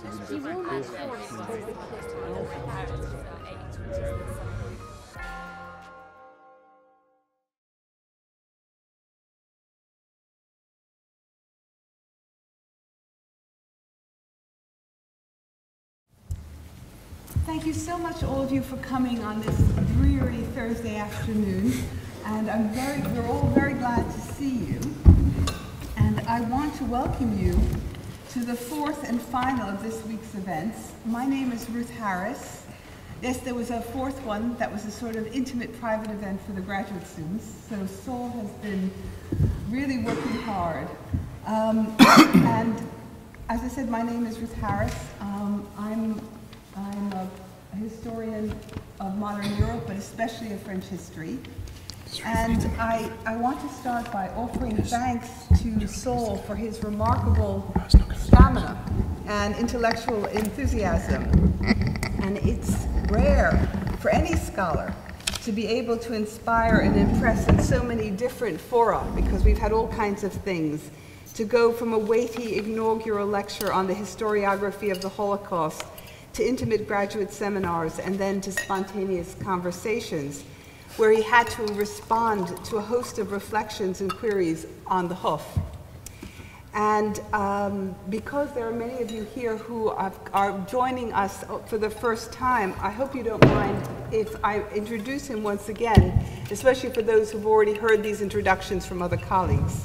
You will not force Thank you so much, all of you, for coming on this dreary Thursday afternoon. And we're all very glad to see you. And I want to welcome you to the fourth and final of this week's events. My name is Ruth Harris. Yes, there was a fourth one that was a sort of intimate private event for the graduate students. So Saul has been really working hard. And as I said, my name is Ruth Harris. I'm a historian of modern Europe, but especially of French history. And I want to start by offering thanks to Saul for his remarkable stamina and intellectual enthusiasm. And it's rare for any scholar to be able to inspire and impress in so many different fora, because we've had all kinds of things, to go from a weighty inaugural lecture on the historiography of the Holocaust to intimate graduate seminars and then to spontaneous conversations, where he had to respond to a host of reflections and queries on the hoof. And because there are many of you here who are joining us for the first time, I hope you don't mind if I introduce him once again, especially for those who've already heard these introductions from other colleagues.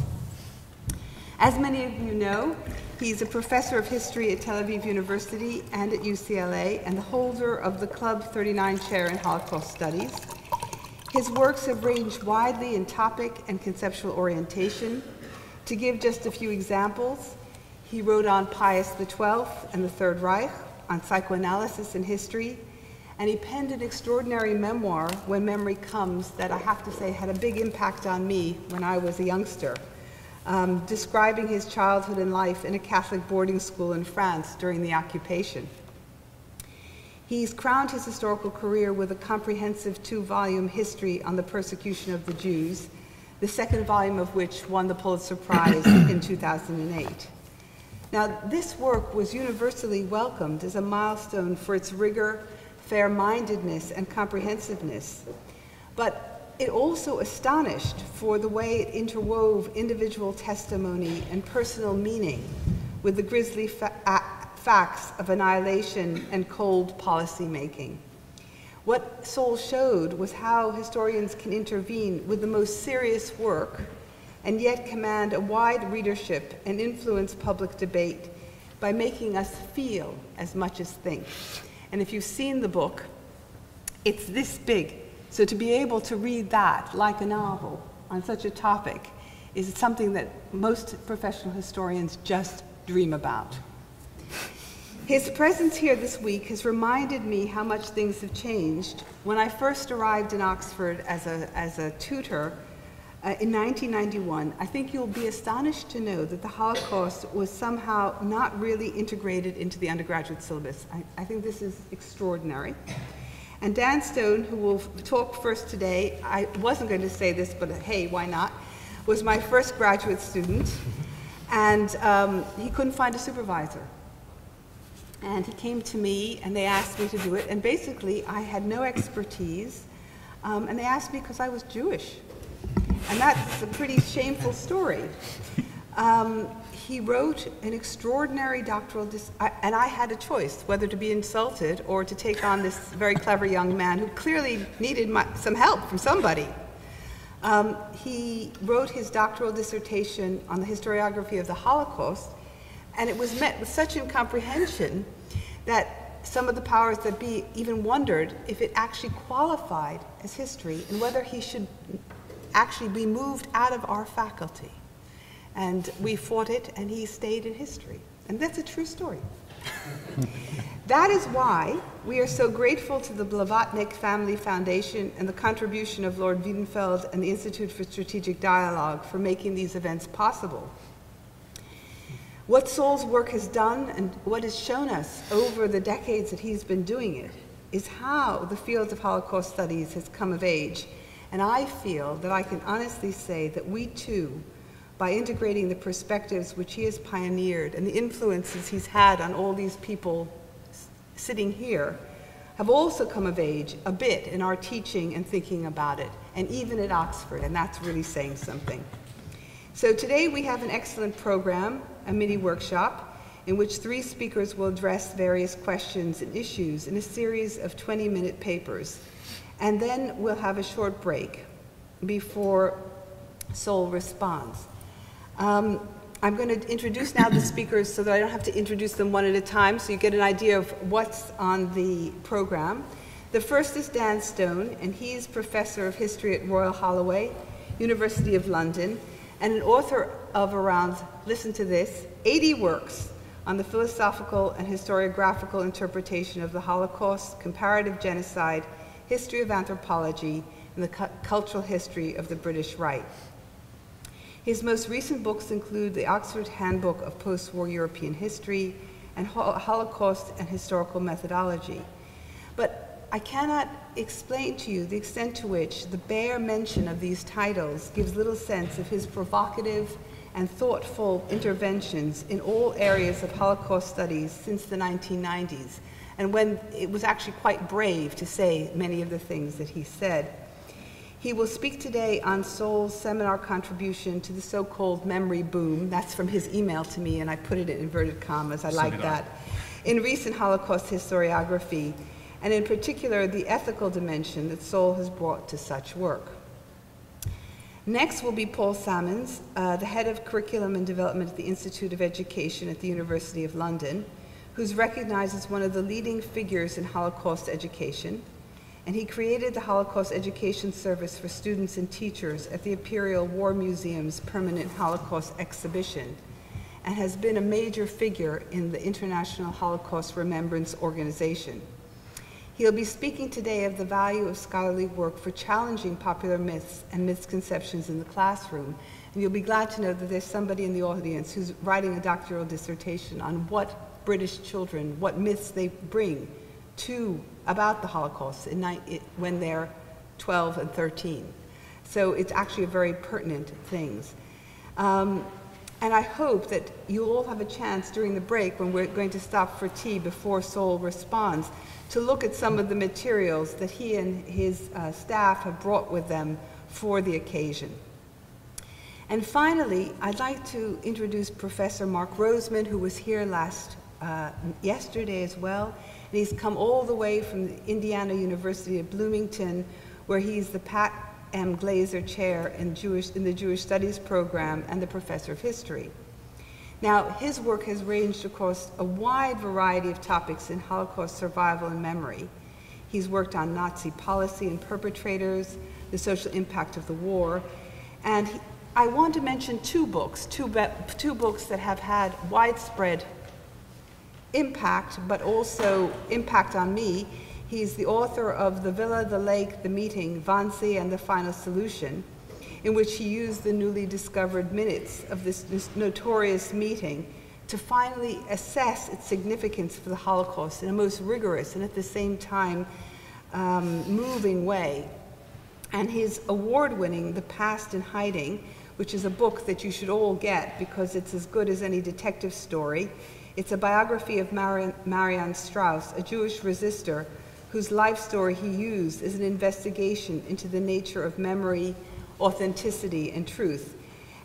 As many of you know, he's a professor of history at Tel Aviv University and at UCLA, and the holder of the Club 39 Chair in Holocaust Studies. His works have ranged widely in topic and conceptual orientation. To give just a few examples, he wrote on Pius XII and the Third Reich, on psychoanalysis and history, and he penned an extraordinary memoir, When Memory Comes, that I have to say had a big impact on me when I was a youngster. Describing his childhood and life in a Catholic boarding school in France during the occupation. He's crowned his historical career with a comprehensive 2-volume history on the persecution of the Jews, the second volume of which won the Pulitzer Prize in 2008. Now, this work was universally welcomed as a milestone for its rigor, fair-mindedness, and comprehensiveness, but it also astonished for the way it interwove individual testimony and personal meaning with the grisly facts of annihilation and cold policy making. What Saul showed was how historians can intervene with the most serious work and yet command a wide readership and influence public debate by making us feel as much as think. And if you've seen the book, it's this big. So to be able to read that like a novel on such a topic is something that most professional historians just dream about. His presence here this week has reminded me how much things have changed. When I first arrived in Oxford as a tutor in 1991, I think you'll be astonished to know that the Holocaust was somehow not really integrated into the undergraduate syllabus. I think this is extraordinary. And Dan Stone, who will talk first today, I wasn't going to say this, but hey, why not, was my first graduate student, and he couldn't find a supervisor. And he came to me, and they asked me to do it, and basically I had no expertise, and they asked me because I was Jewish. And that's a pretty shameful story. He wrote an extraordinary doctoral, and I had a choice whether to be insulted or to take on this very clever young man who clearly needed some help from somebody. He wrote his doctoral dissertation on the historiography of the Holocaust, and it was met with such incomprehension that some of the powers that be even wondered if it actually qualified as history and whether he should actually be moved out of our faculty. And we fought it, and he stayed in history. And that's a true story. That is why we are so grateful to the Blavatnik Family Foundation and the contribution of Lord Weidenfeld and the Institute for Strategic Dialogue for making these events possible. What Saul's work has done and what has shown us over the decades that he's been doing it is how the field of Holocaust studies has come of age. And I feel that I can honestly say that we too by integrating the perspectives which he has pioneered and the influences he's had on all these people sitting here, have also come of age a bit in our teaching and thinking about it, and even at Oxford, and that's really saying something. So today we have an excellent program, a mini workshop, in which 3 speakers will address various questions and issues in a series of 20-minute papers. And then we'll have a short break before Saul responds. I'm going to introduce now the speakers so that I don't have to introduce them one at a time, so you get an idea of what's on the program. The first is Dan Stone, and he's Professor of History at Royal Holloway, University of London, and an author of around, listen to this, 80 works on the philosophical and historiographical interpretation of the Holocaust, comparative genocide, history of anthropology, and the cultural history of the British Right. His most recent books include the Oxford Handbook of Post-War European History and Holocaust and Historical Methodology. But I cannot explain to you the extent to which the bare mention of these titles gives little sense of his provocative and thoughtful interventions in all areas of Holocaust studies since the 1990s, and when it was actually quite brave to say many of the things that he said. He will speak today on Saul's seminar contribution to the so-called memory boom. That's from his email to me, and I put it in inverted commas. I like that. In recent Holocaust historiography, and in particular, the ethical dimension that Saul has brought to such work. Next will be Paul Salmons, the head of curriculum and development at the Institute of Education at the University of London, who's recognized as one of the leading figures in Holocaust education. And he created the Holocaust Education Service for students and teachers at the Imperial War Museum's permanent Holocaust exhibition, and has been a major figure in the International Holocaust Remembrance Organization. He'll be speaking today of the value of scholarly work for challenging popular myths and misconceptions in the classroom. And you'll be glad to know that there's somebody in the audience who's writing a doctoral dissertation on what British children, what myths they bring to about the Holocaust when they're 12 and 13. So it's actually a very pertinent thing. And I hope that you'll all have a chance during the break, when we're going to stop for tea before Saul responds, to look at some of the materials that he and his staff have brought with them for the occasion. And finally, I'd like to introduce Professor Mark Roseman, who was here yesterday as well. And he's come all the way from the Indiana University at Bloomington, where he's the Pat M. Glazer Chair in the Jewish Studies program and the Professor of History. Now, his work has ranged across a wide variety of topics in Holocaust survival and memory. He's worked on Nazi policy and perpetrators, the social impact of the war, and I want to mention two books that have had widespread impact, but also impact on me. He's the author of The Villa, the Lake, the Meeting, Wannsee, and the Final Solution, in which he used the newly discovered minutes of this notorious meeting to finally assess its significance for the Holocaust in a most rigorous and at the same time moving way. And his award-winning The Past in Hiding, which is a book that you should all get because it's as good as any detective story. It's a biography of Marianne Strauss, a Jewish resistor whose life story he used as an investigation into the nature of memory, authenticity, and truth.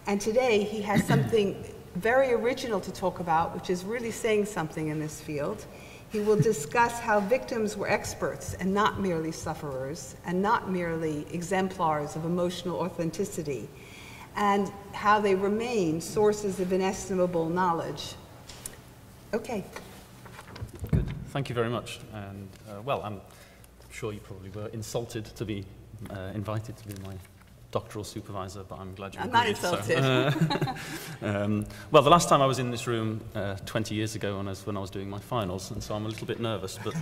And today he has something very original to talk about, which is really saying something in this field. He will discuss how victims were experts and not merely sufferers, and not merely exemplars of emotional authenticity, and how they remain sources of inestimable knowledge. Okay. Good. Thank you very much. And well, I'm sure you probably were insulted to be invited to be my doctoral supervisor, but I'm glad you agreed. I'm not insulted. So, well, the last time I was in this room 20 years ago when I was doing my finals, and so I'm a little bit nervous. But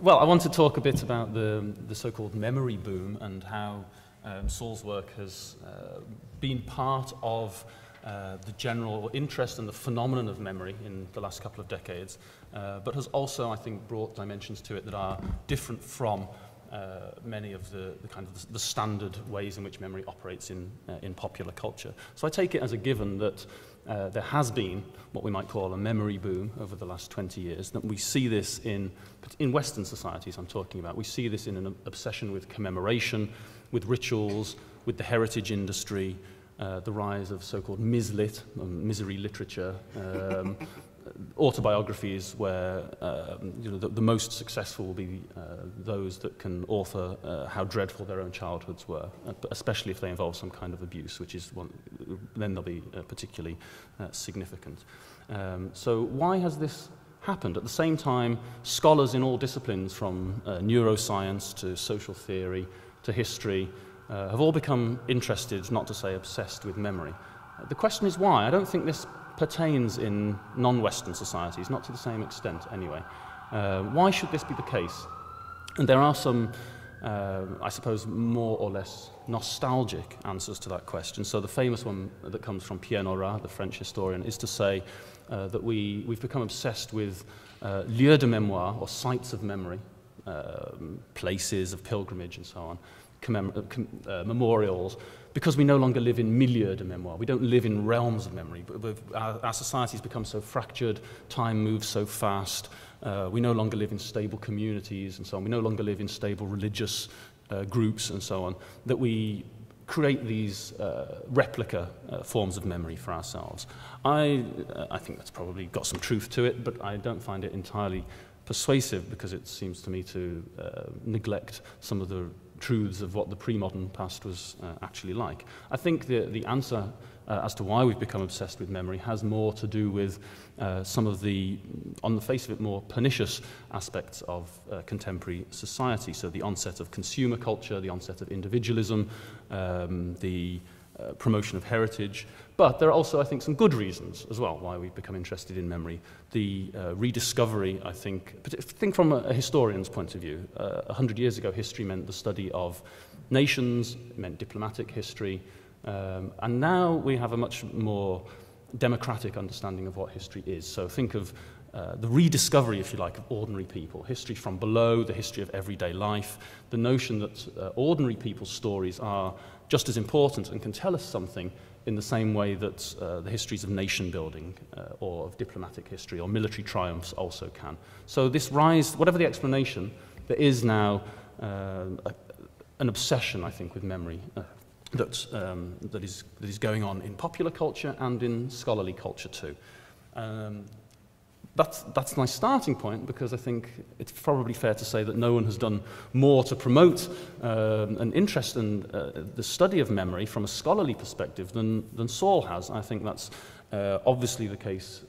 well, I want to talk a bit about the so-called memory boom and how Saul's work has been part of the general interest in the phenomenon of memory in the last couple of decades, but has also, I think, brought dimensions to it that are different from many of the kind of the standard ways in which memory operates in popular culture. So I take it as a given that there has been what we might call a memory boom over the last 20 years, that we see this in Western societies I'm talking about. We see this in an obsession with commemoration, with rituals, with the heritage industry, the rise of so-called mislit, misery literature, autobiographies where the most successful will be those that can author how dreadful their own childhoods were, especially if they involve some kind of abuse, which is then they'll be particularly significant. So why has this happened? At the same time, scholars in all disciplines, from neuroscience to social theory to history, have all become interested, not to say obsessed, with memory. The question is why. I don't think this pertains in non-Western societies, not to the same extent anyway. Why should this be the case? And there are some, I suppose, more or less nostalgic answers to that question. So the famous one that comes from Pierre Nora, the French historian, is to say that we've become obsessed with lieux de mémoire, or sites of memory, places of pilgrimage and so on, memorials, because we no longer live in milieu de mémoire. We don't live in realms of memory. But our society's become so fractured, time moves so fast, we no longer live in stable communities and so on. We no longer live in stable religious groups and so on, that we create these replica forms of memory for ourselves. I think that's probably got some truth to it, but I don't find it entirely persuasive, because it seems to me to neglect some of the truths of what the pre-modern past was actually like. I think the answer as to why we've become obsessed with memory has more to do with some of the, on the face of it, more pernicious aspects of contemporary society. So the onset of consumer culture, the onset of individualism, the promotion of heritage. But there are also, I think, some good reasons as well why we've become interested in memory. The rediscovery, I think from a historian's point of view. 100 years ago, history meant the study of nations, it meant diplomatic history, and now we have a much more democratic understanding of what history is. So think of the rediscovery, if you like, of ordinary people, history from below, the history of everyday life, the notion that ordinary people's stories are just as important and can tell us something in the same way that the histories of nation building or of diplomatic history or military triumphs also can. So this rise, whatever the explanation, there is now an obsession, I think, with memory that is going on in popular culture and in scholarly culture too. That's my starting point, because I think it's probably fair to say that no one has done more to promote an interest in the study of memory from a scholarly perspective than Saul has. I think that's obviously the case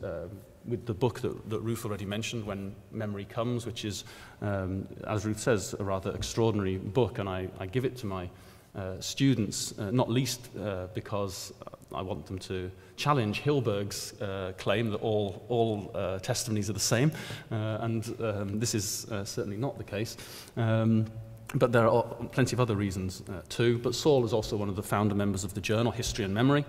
with the book that Ruth already mentioned, When Memory Comes, which is, as Ruth says, a rather extraordinary book, and I give it to my students, not least because I want them to challenge Hilberg's claim that all testimonies are the same, and this is certainly not the case. But there are plenty of other reasons too. But Saul is also one of the founder members of the journal History and Memory,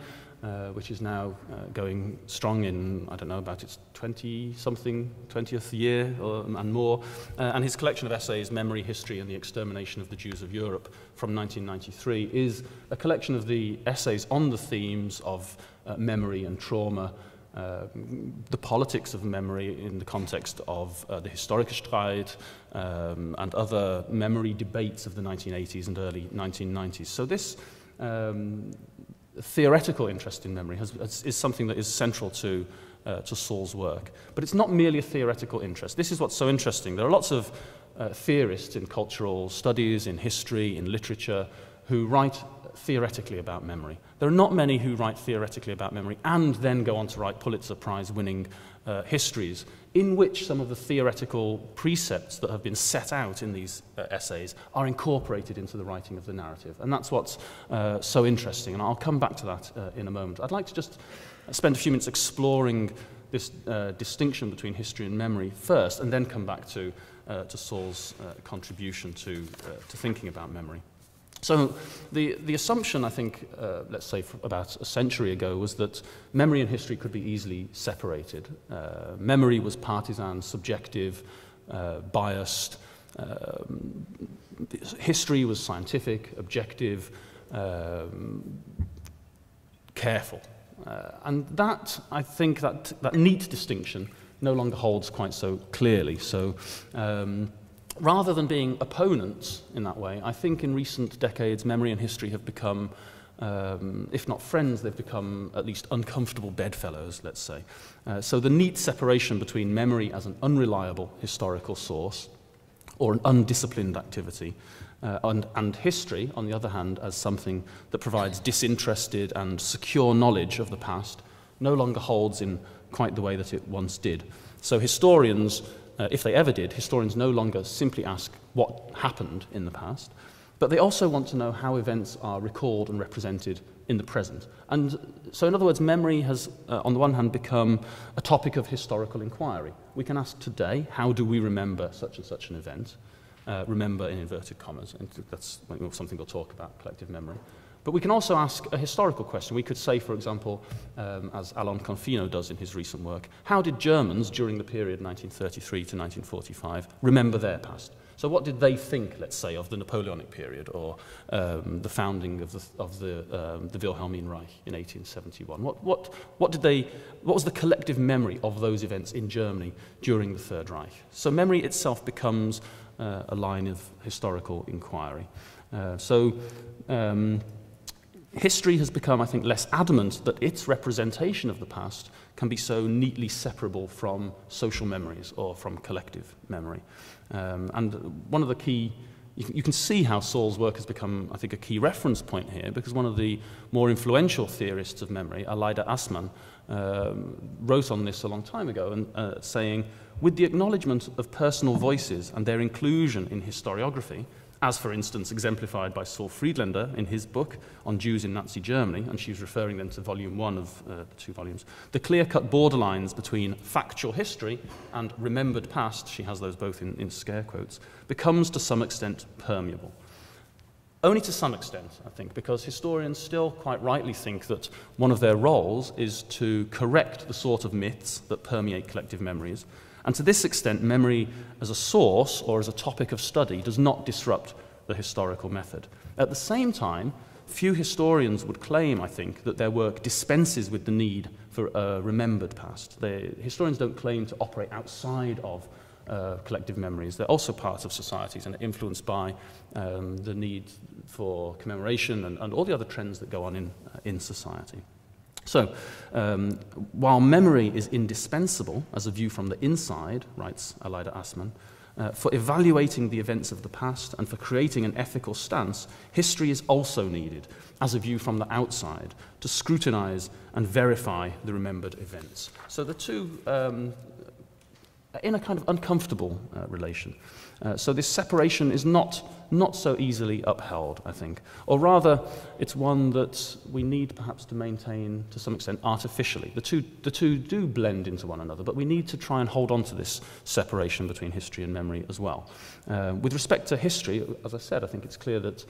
which is now going strong in, I don't know, about its 20th year and more. And his collection of essays, Memory, History, and the Extermination of the Jews of Europe from 1993, is a collection of the essays on the themes of memory and trauma, the politics of memory in the context of the historische Streit and other memory debates of the 1980s and early 1990s. So this theoretical interest in memory is something that is central to Saul's work. But it's not merely a theoretical interest. This is what's so interesting. There are lots of theorists in cultural studies, in history, in literature, who write theoretically about memory. There are not many who write theoretically about memory and then go on to write Pulitzer Prize-winning histories, in which some of the theoretical precepts that have been set out in these essays are incorporated into the writing of the narrative. And that's what's so interesting, and I'll come back to that in a moment. I'd like to just spend a few minutes exploring this distinction between history and memory first, and then come back to Saul's contribution to thinking about memory. So the assumption, I think, let's say about a century ago, was that memory and history could be easily separated. Memory was partisan, subjective, biased, history was scientific, objective, careful. And that, I think, that neat distinction no longer holds quite so clearly. So rather than being opponents in that way, I think in recent decades memory and history have become, if not friends, they've become at least uncomfortable bedfellows, let's say. So the neat separation between memory as an unreliable historical source or an undisciplined activity and history, on the other hand, as something that provides disinterested and secure knowledge of the past, no longer holds in quite the way that it once did. So historians, if they ever did, historians no longer simply ask what happened in the past, but they also want to know how events are recalled and represented in the present. And so, in other words, memory has, on the one hand, become a topic of historical inquiry. We can ask today, how do we remember such and such an event? Remember in inverted commas, and that's something we'll talk about, collective memory. But we can also ask a historical question. We could say, for example, as Alain Confino does in his recent work, how did Germans during the period 1933 to 1945 remember their past? So what did they think, let's say, of the Napoleonic period or the founding of the Wilhelmine Reich in 1871? What was the collective memory of those events in Germany during the Third Reich? So memory itself becomes a line of historical inquiry. History has become, I think, less adamant that its representation of the past can be so neatly separable from social memories or from collective memory. And one of the key, you can see how Saul's work has become, I think, a key reference point here, because one of the more influential theorists of memory, Aleida Assmann, wrote on this a long time ago, and saying, with the acknowledgement of personal voices and their inclusion in historiography, as, for instance, exemplified by Saul Friedlander in his book on Jews in Nazi Germany, and she's referring then to volume 1 of the 2 volumes, the clear-cut borderlines between factual history and remembered past, she has those both in scare quotes, becomes to some extent permeable. Only to some extent, I think, because historians still quite rightly think that one of their roles is to correct the sort of myths that permeate collective memories. And to this extent, memory as a source or as a topic of study does not disrupt the historical method. At the same time, few historians would claim, I think, that their work dispenses with the need for a remembered past. Historians don't claim to operate outside of collective memories. They're also parts of societies and are influenced by the need for commemoration and all the other trends that go on in society. So, while memory is indispensable as a view from the inside, writes Aleida Assmann, for evaluating the events of the past and for creating an ethical stance, history is also needed as a view from the outside to scrutinize and verify the remembered events. So the two in a kind of uncomfortable relation. So this separation is not so easily upheld, I think. Or rather, it's one that we need perhaps to maintain to some extent artificially. The two do blend into one another, but we need to try and hold on to this separation between history and memory as well. With respect to history, as I said, I think it's clear that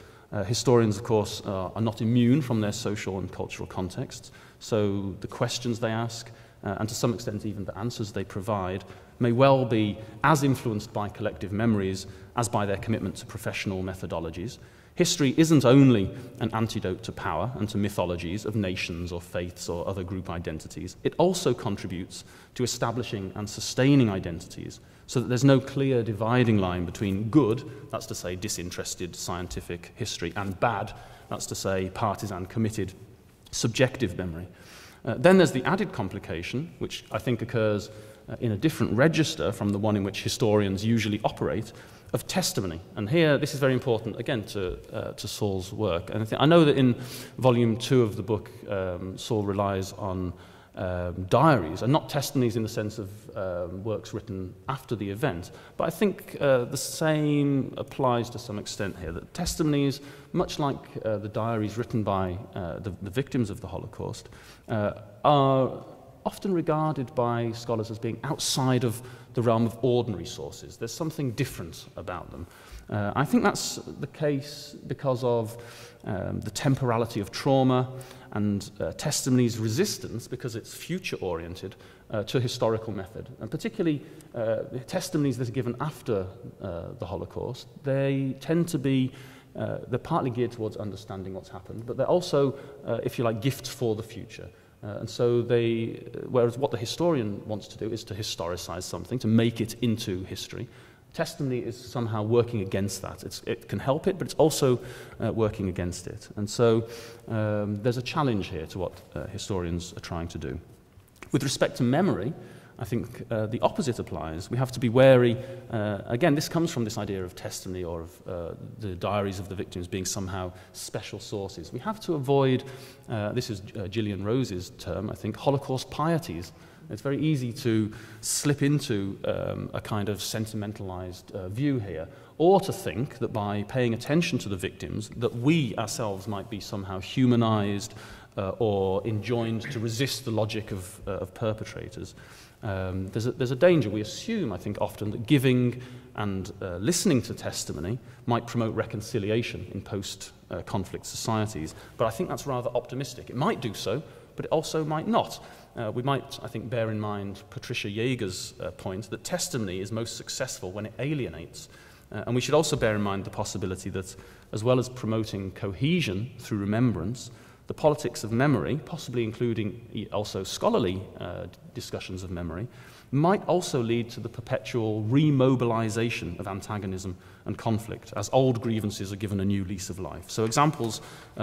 historians, of course, are not immune from their social and cultural contexts. So the questions they ask, and to some extent even the answers they provide, may well be as influenced by collective memories as by their commitment to professional methodologies. History isn't only an antidote to power and to mythologies of nations or faiths or other group identities. It also contributes to establishing and sustaining identities so that there's no clear dividing line between good, that's to say disinterested scientific history, and bad, that's to say partisan, committed, subjective memory. Then there's the added complication, which I think occurs in a different register from the one in which historians usually operate, of testimony. And here, this is very important, again, to Saul's work. And I know that in volume 2 of the book, Saul relies on diaries, and not testimonies in the sense of works written after the event. But I think the same applies to some extent here, that testimonies, much like the diaries written by the victims of the Holocaust, are often regarded by scholars as being outside of the realm of ordinary sources. There's something different about them. I think that's the case because of the temporality of trauma and testimony's resistance, because it's future-oriented, to historical method. And particularly testimonies that are given after the Holocaust, they tend to be, they're partly geared towards understanding what's happened, but they're also, if you like, gifts for the future. And so whereas what the historian wants to do is to historicize something, to make it into history, testimony is somehow working against that. It can help it, but it's also working against it. And so there's a challenge here to what historians are trying to do. With respect to memory, I think the opposite applies. We have to be wary. Again, this comes from this idea of testimony or of the diaries of the victims being somehow special sources. We have to avoid, this is Gillian Rose's term, I think, Holocaust pieties. It's very easy to slip into a kind of sentimentalized view here, or to think that by paying attention to the victims, that we ourselves might be somehow humanized or enjoined to resist the logic of perpetrators. There's a danger. We assume, I think, often that giving and listening to testimony might promote reconciliation in post-conflict societies, but I think that's rather optimistic. It might do so, but it also might not. We might, I think, bear in mind Patricia Jaeger's point that testimony is most successful when it alienates. And we should also bear in mind the possibility that, as well as promoting cohesion through remembrance, the politics of memory, possibly including also scholarly discussions of memory, might also lead to the perpetual remobilization of antagonism and conflict as old grievances are given a new lease of life. So examples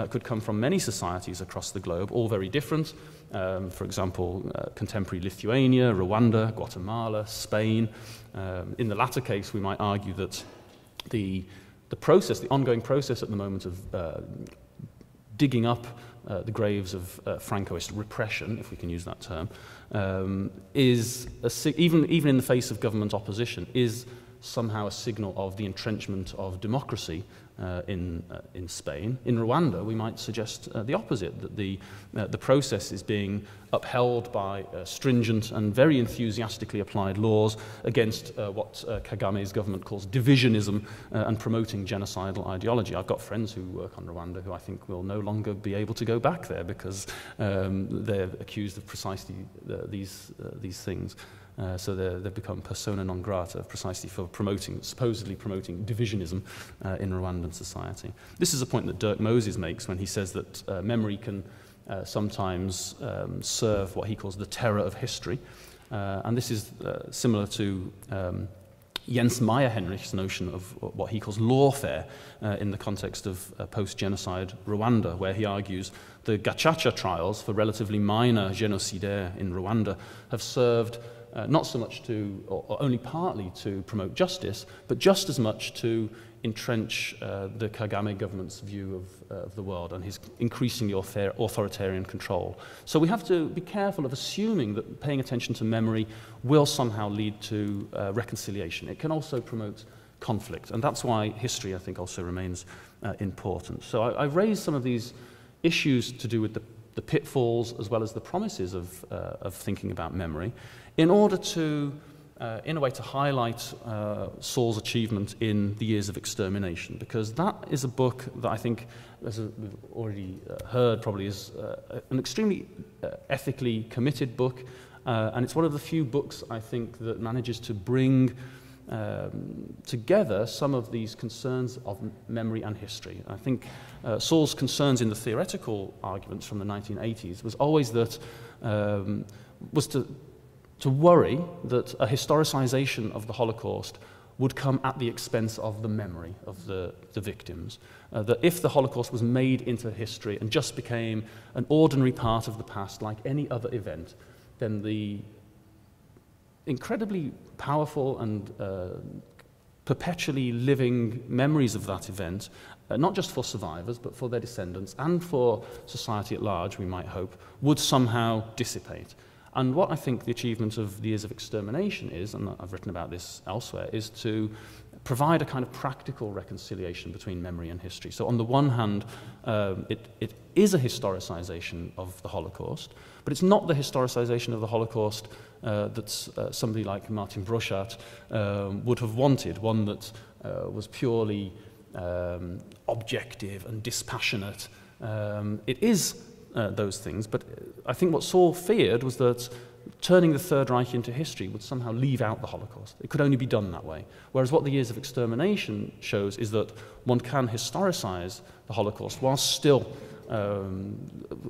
could come from many societies across the globe, all very different. For example, contemporary Lithuania, Rwanda, Guatemala, Spain. In the latter case, we might argue that the ongoing process at the moment of digging up the graves of Francoist repression, if we can use that term, is even in the face of government opposition, is somehow a signal of the entrenchment of democracy in Spain. In Rwanda, we might suggest the opposite, that the process is being upheld by stringent and very enthusiastically applied laws against what Kagame's government calls divisionism and promoting genocidal ideology. I've got friends who work on Rwanda who I think will no longer be able to go back there because they're accused of precisely these things. So they've become persona non grata precisely for supposedly promoting divisionism in Rwandan society. This is a point that Dirk Moses makes when he says that memory can sometimes serve what he calls the terror of history. And this is similar to Jens Meyer-Henrich's notion of what he calls lawfare in the context of post-genocide Rwanda, where he argues the Gacaca trials for relatively minor genocidaires in Rwanda have served not so much to, or only partly to promote justice, but just as much to entrench the Kagame government's view of the world and his increasingly authoritarian control. So we have to be careful of assuming that paying attention to memory will somehow lead to reconciliation. It can also promote conflict, and that's why history, I think, also remains important. So I've raised some of these issues to do with the pitfalls as well as the promises of thinking about memory, in order to, in a way, to highlight Saul's achievement in The Years of Extermination, because that is a book that I think, as we've already heard, probably is an extremely ethically committed book, and it's one of the few books, I think, that manages to bring together some of these concerns of memory and history. I think Saul's concerns in the theoretical arguments from the 1980s was always that, was to worry that a historicization of the Holocaust would come at the expense of the memory of the victims. That if the Holocaust was made into history and just became an ordinary part of the past like any other event, then the incredibly powerful and perpetually living memories of that event, not just for survivors, but for their descendants and for society at large, we might hope, would somehow dissipate. And what I think the achievement of the years of extermination is, and I've written about this elsewhere, is to provide a kind of practical reconciliation between memory and history. So on the one hand, it is a historicization of the Holocaust, but it's not the historicization of the Holocaust that somebody like Martin Broszat would have wanted, one that was purely objective and dispassionate. It is those things, but I think what Saul feared was that turning the Third Reich into history would somehow leave out the Holocaust. It could only be done that way. Whereas what the years of extermination shows is that one can historicize the Holocaust while still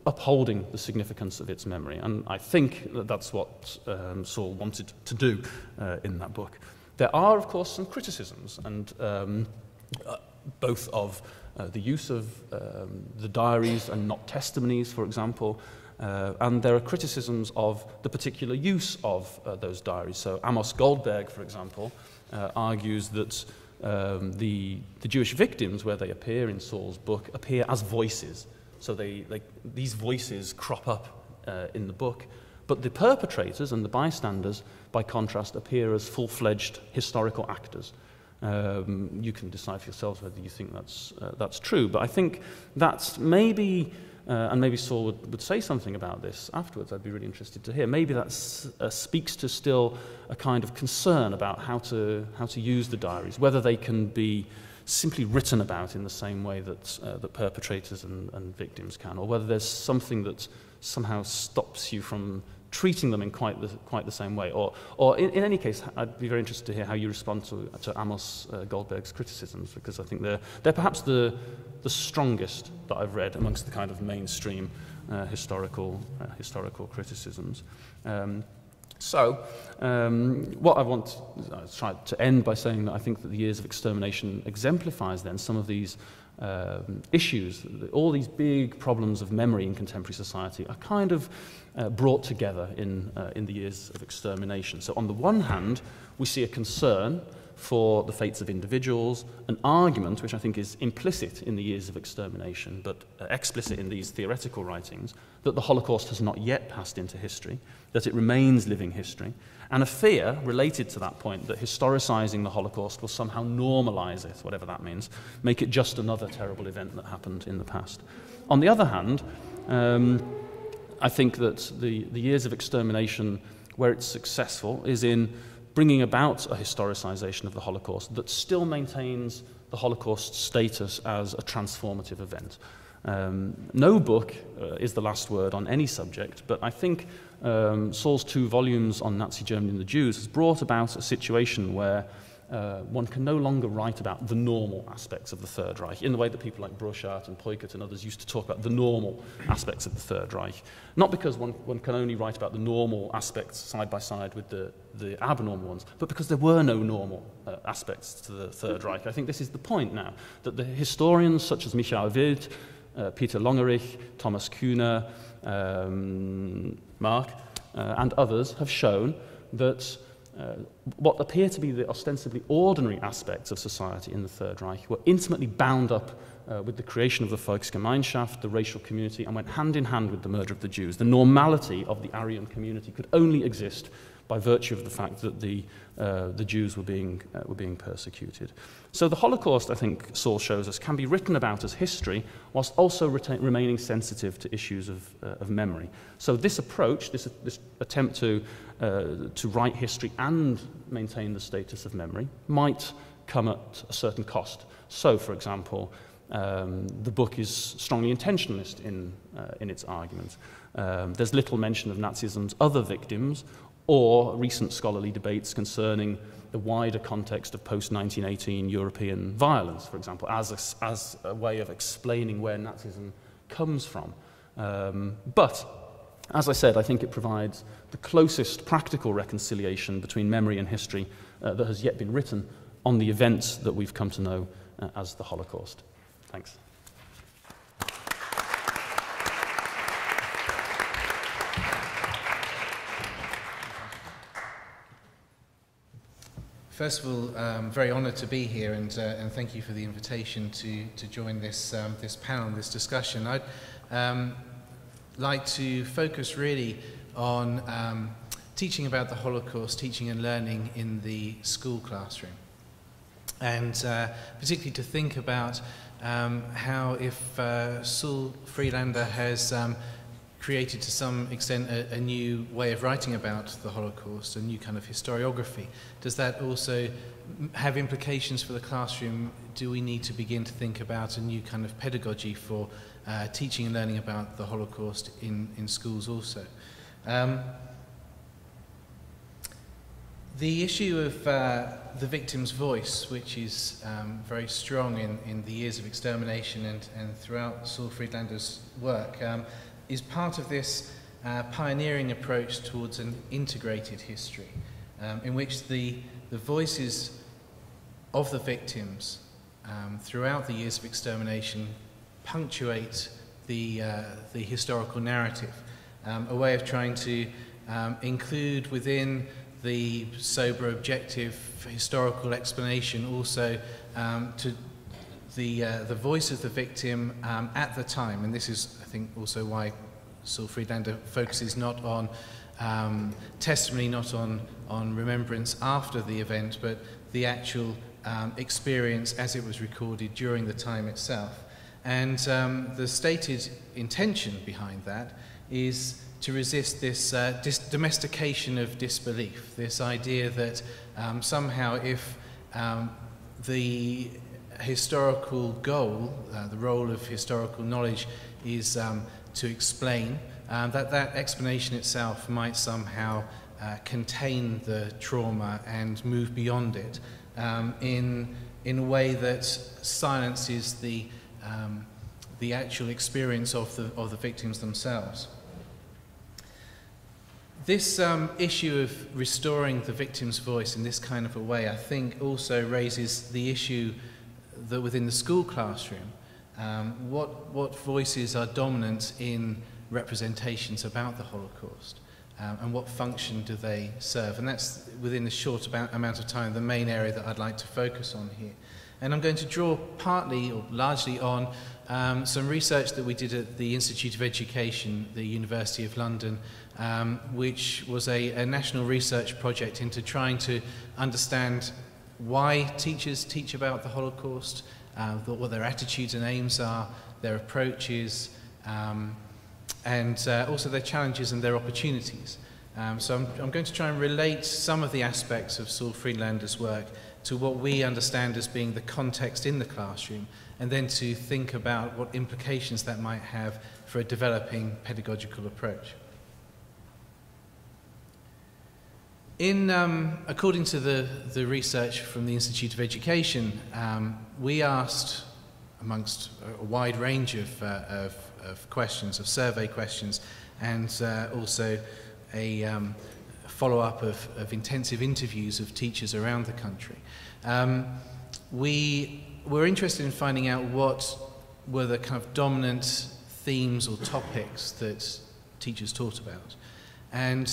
upholding the significance of its memory. And I think that that's what Saul wanted to do in that book. There are, of course, some criticisms, and both of the use of the diaries and not testimonies, for example, and there are criticisms of the particular use of those diaries. So Amos Goldberg, for example, argues that the Jewish victims, where they appear in Saul's book, appear as voices. So these voices crop up in the book. But the perpetrators and the bystanders, by contrast, appear as full-fledged historical actors. You can decide for yourselves whether you think that's true. But I think that's maybe, and maybe Saul would say something about this afterwards. I'd be really interested to hear. Maybe that speaks to still a kind of concern about how to use the diaries, whether they can be simply written about in the same way that perpetrators and victims can, or whether there's something that somehow stops you from treating them in quite the same way. Or in any case, I'd be very interested to hear how you respond to Amos Goldberg's criticisms, because I think they're perhaps the strongest that I've read amongst the kind of mainstream historical criticisms. What I want to try to end by saying that I think that the years of extermination exemplifies then some of these issues. All these big problems of memory in contemporary society are kind of brought together in the years of extermination. So on the one hand, we see a concern for the fates of individuals, an argument which I think is implicit in the years of extermination, but explicit in these theoretical writings, that the Holocaust has not yet passed into history, that it remains living history, and a fear related to that point that historicizing the Holocaust will somehow normalize it, whatever that means, make it just another terrible event that happened in the past. On the other hand, I think that the years of extermination, where it's successful, is in bringing about a historicization of the Holocaust that still maintains the Holocaust status as a transformative event. No book is the last word on any subject, but I think Saul's 2 volumes on Nazi Germany and the Jews has brought about a situation where one can no longer write about the normal aspects of the Third Reich in the way that people like Broszat and Peukert and others used to talk about the normal aspects of the Third Reich. Not because one can only write about the normal aspects side by side with the abnormal ones, but because there were no normal aspects to the Third Reich. I think this is the point now, that the historians such as Michael Wild, Peter Longerich, Thomas Kuhner, Mark, and others have shown that what appear to be the ostensibly ordinary aspects of society in the Third Reich were intimately bound up with the creation of the Volksgemeinschaft, the racial community, and went hand in hand with the murder of the Jews. The normality of the Aryan community could only exist by virtue of the fact that the Jews were being persecuted. So the Holocaust, I think Saul shows us, can be written about as history whilst also remaining sensitive to issues of memory. So this approach, this attempt to write history and maintain the status of memory, might come at a certain cost. So, for example, the book is strongly intentionalist in its argument. There's little mention of Nazism's other victims or recent scholarly debates concerning the wider context of post-1918 European violence, for example, as a way of explaining where Nazism comes from. But, as I said, I think it provides the closest practical reconciliation between memory and history that has yet been written on the events that we've come to know as the Holocaust. Thanks. First of all, I'm very honoured to be here, and thank you for the invitation to join this panel, this discussion. I'd like to focus really on teaching about the Holocaust, teaching and learning in the school classroom. And particularly to think about how if Saul Friedlander has created to some extent a new way of writing about the Holocaust, a new kind of historiography, does that also have implications for the classroom? Do we need to begin to think about a new kind of pedagogy for teaching and learning about the Holocaust in schools also? The issue of the victim's voice, which is very strong in the years of extermination and throughout Saul Friedlander's work, is part of this pioneering approach towards an integrated history, in which the voices of the victims throughout the years of extermination punctuate the historical narrative, a way of trying to include within the sober, objective historical explanation also to the voice of the victim at the time. And this is, I think, also why Saul Friedlander focuses not on testimony, not on remembrance after the event, but the actual experience as it was recorded during the time itself. And the stated intention behind that is to resist this domestication of disbelief, this idea that somehow if the historical goal, the role of historical knowledge is to explain, that explanation itself might somehow contain the trauma and move beyond it in a way that silences the actual experience of the victims themselves. This issue of restoring the victim's voice in this kind of a way, I think, also raises the issue that within the school classroom, what voices are dominant in representations about the Holocaust, and what function do they serve? And that's, within the short amount of time, the main area that I'd like to focus on here. And I'm going to draw partly or largely on some research that we did at the Institute of Education, the University of London, which was a national research project into trying to understand why teachers teach about the Holocaust, what their attitudes and aims are, their approaches, and also their challenges and their opportunities. So I'm going to try and relate some of the aspects of Saul Friedlander's work to what we understand as being the context in the classroom, and then to think about what implications that might have for a developing pedagogical approach. According to the research from the Institute of Education, we asked, amongst a wide range of questions, of survey questions, and also a follow-up of intensive interviews of teachers around the country. We were interested in finding out what were the kind of dominant themes or topics that teachers taught about. And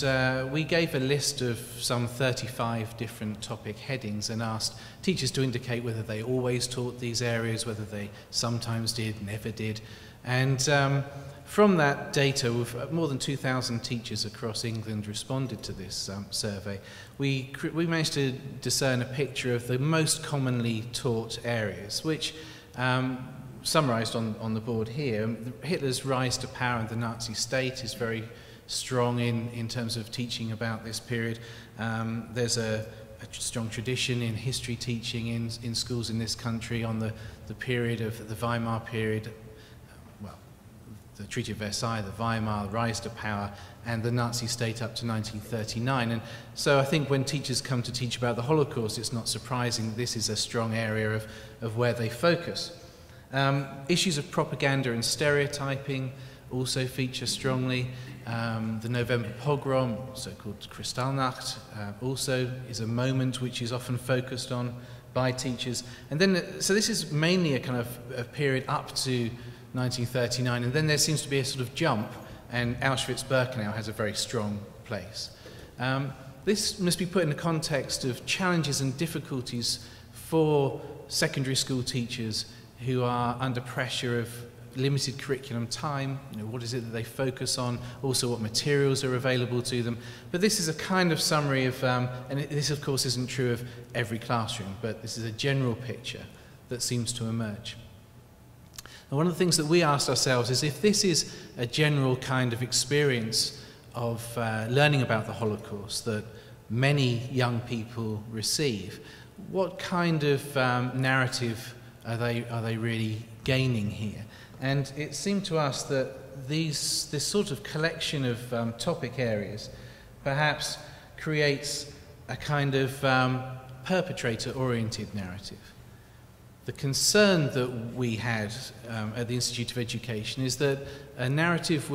we gave a list of some 35 different topic headings and asked teachers to indicate whether they always taught these areas, whether they sometimes did, never did. And from that data, with more than 2,000 teachers across England responded to this survey, we managed to discern a picture of the most commonly taught areas, which summarised on the board here. Hitler's rise to power and the Nazi state is very strong in terms of teaching about this period. There's a strong tradition in history teaching in schools in this country on the period of the Weimar period, the Treaty of Versailles, the Weimar, the rise to power, and the Nazi state up to 1939. And so I think when teachers come to teach about the Holocaust, it's not surprising this is a strong area of where they focus. Issues of propaganda and stereotyping also feature strongly. The November pogrom, so-called Kristallnacht, also is a moment which is often focused on by teachers. And then, so this is mainly a kind of a period up to 1939, and then there seems to be a sort of jump, and Auschwitz-Birkenau has a very strong place. This must be put in the context of challenges and difficulties for secondary school teachers who are under pressure of limited curriculum time, what is it that they focus on, also what materials are available to them. But this is a kind of summary of, and this of course isn't true of every classroom, but this is a general picture that seems to emerge. And one of the things that we asked ourselves is, if this is a general kind of experience of learning about the Holocaust that many young people receive, what kind of narrative are they really gaining here? And it seemed to us that this sort of collection of topic areas perhaps creates a kind of perpetrator-oriented narrative. The concern that we had at the Institute of Education is that a narrative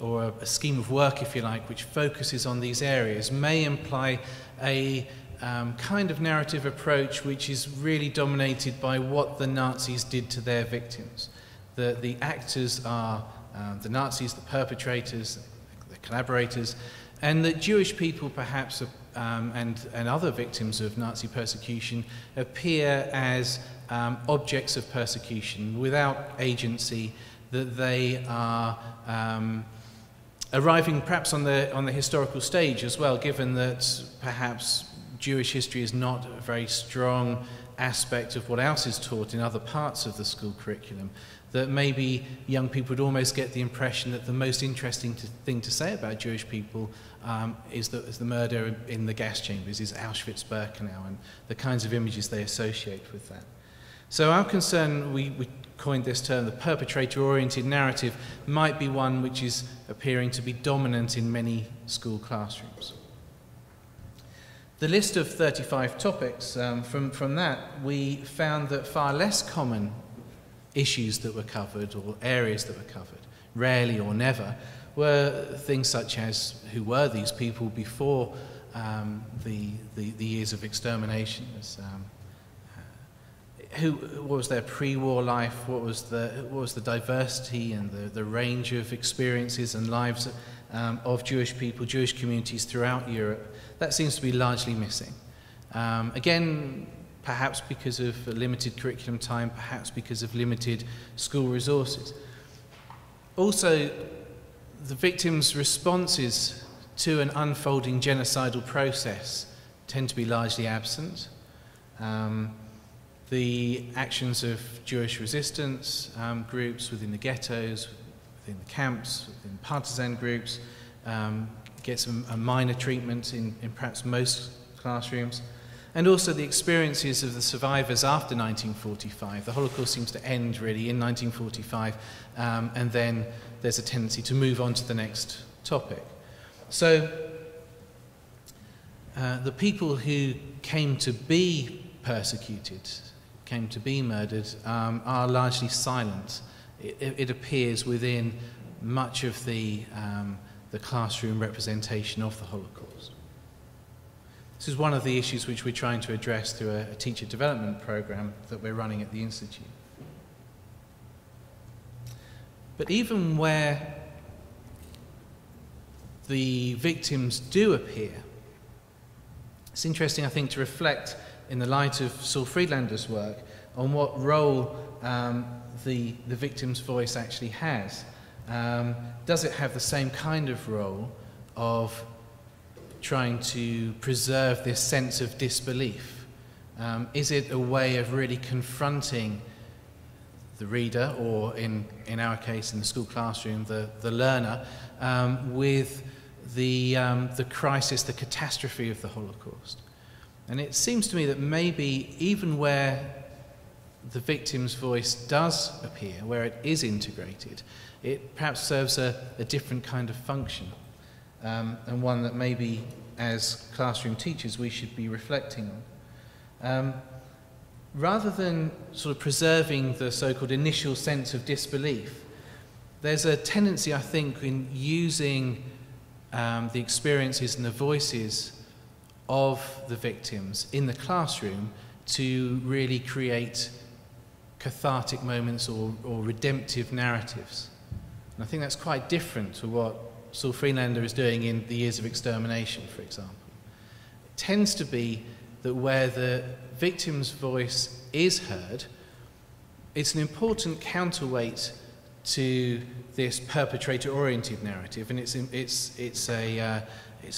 or a scheme of work, if you like, which focuses on these areas may imply a kind of narrative approach which is really dominated by what the Nazis did to their victims. The actors are the Nazis, the perpetrators, the collaborators, and that Jewish people perhaps and other victims of Nazi persecution appear as objects of persecution without agency, that they are arriving perhaps on the historical stage as well, given that perhaps Jewish history is not a very strong aspect of what else is taught in other parts of the school curriculum, that maybe young people would almost get the impression that the most interesting thing to say about Jewish people is the murder in the gas chambers, is Auschwitz-Birkenau, and the kinds of images they associate with that. So our concern, we coined this term, the perpetrator-oriented narrative, might be one which is appearing to be dominant in many school classrooms. The list of 35 topics, from that, we found that far less common issues that were covered, or areas that were covered, rarely or never, were things such as who were these people before the years of extermination, what was their pre-war life, what was the diversity and the range of experiences and lives of Jewish people, Jewish communities throughout Europe. That seems to be largely missing. Again, perhaps because of limited curriculum time, perhaps because of limited school resources. Also, the victims' responses to an unfolding genocidal process tend to be largely absent. The actions of Jewish resistance groups within the ghettos, within the camps, within partisan groups, gets a minor treatment in perhaps most classrooms. And also the experiences of the survivors after 1945. The Holocaust seems to end really in 1945, and then there's a tendency to move on to the next topic. So the people who came to be persecuted, came to be murdered, are largely silent. It appears within much of the classroom representation of the Holocaust. This is one of the issues which we're trying to address through a teacher development program that we're running at the Institute. But even where the victims do appear, it's interesting, I think, to reflect in the light of Saul Friedlander's work on what role the victim's voice actually has. Does it have the same kind of role of trying to preserve this sense of disbelief? Is it a way of really confronting the reader, or in our case in the school classroom, the learner, with the crisis, the catastrophe of the Holocaust? And it seems to me that maybe even where the victim's voice does appear, where it is integrated, it perhaps serves a different kind of function, and one that maybe as classroom teachers we should be reflecting on. Rather than sort of preserving the so-called initial sense of disbelief, there's a tendency, I think, in using the experiences and the voices of the victims in the classroom to really create cathartic moments or redemptive narratives. And I think that's quite different to what Saul Friedlander is doing in the years of extermination, for example. It tends to be that where the victim's voice is heard, it's an important counterweight to this perpetrator-oriented narrative, and it's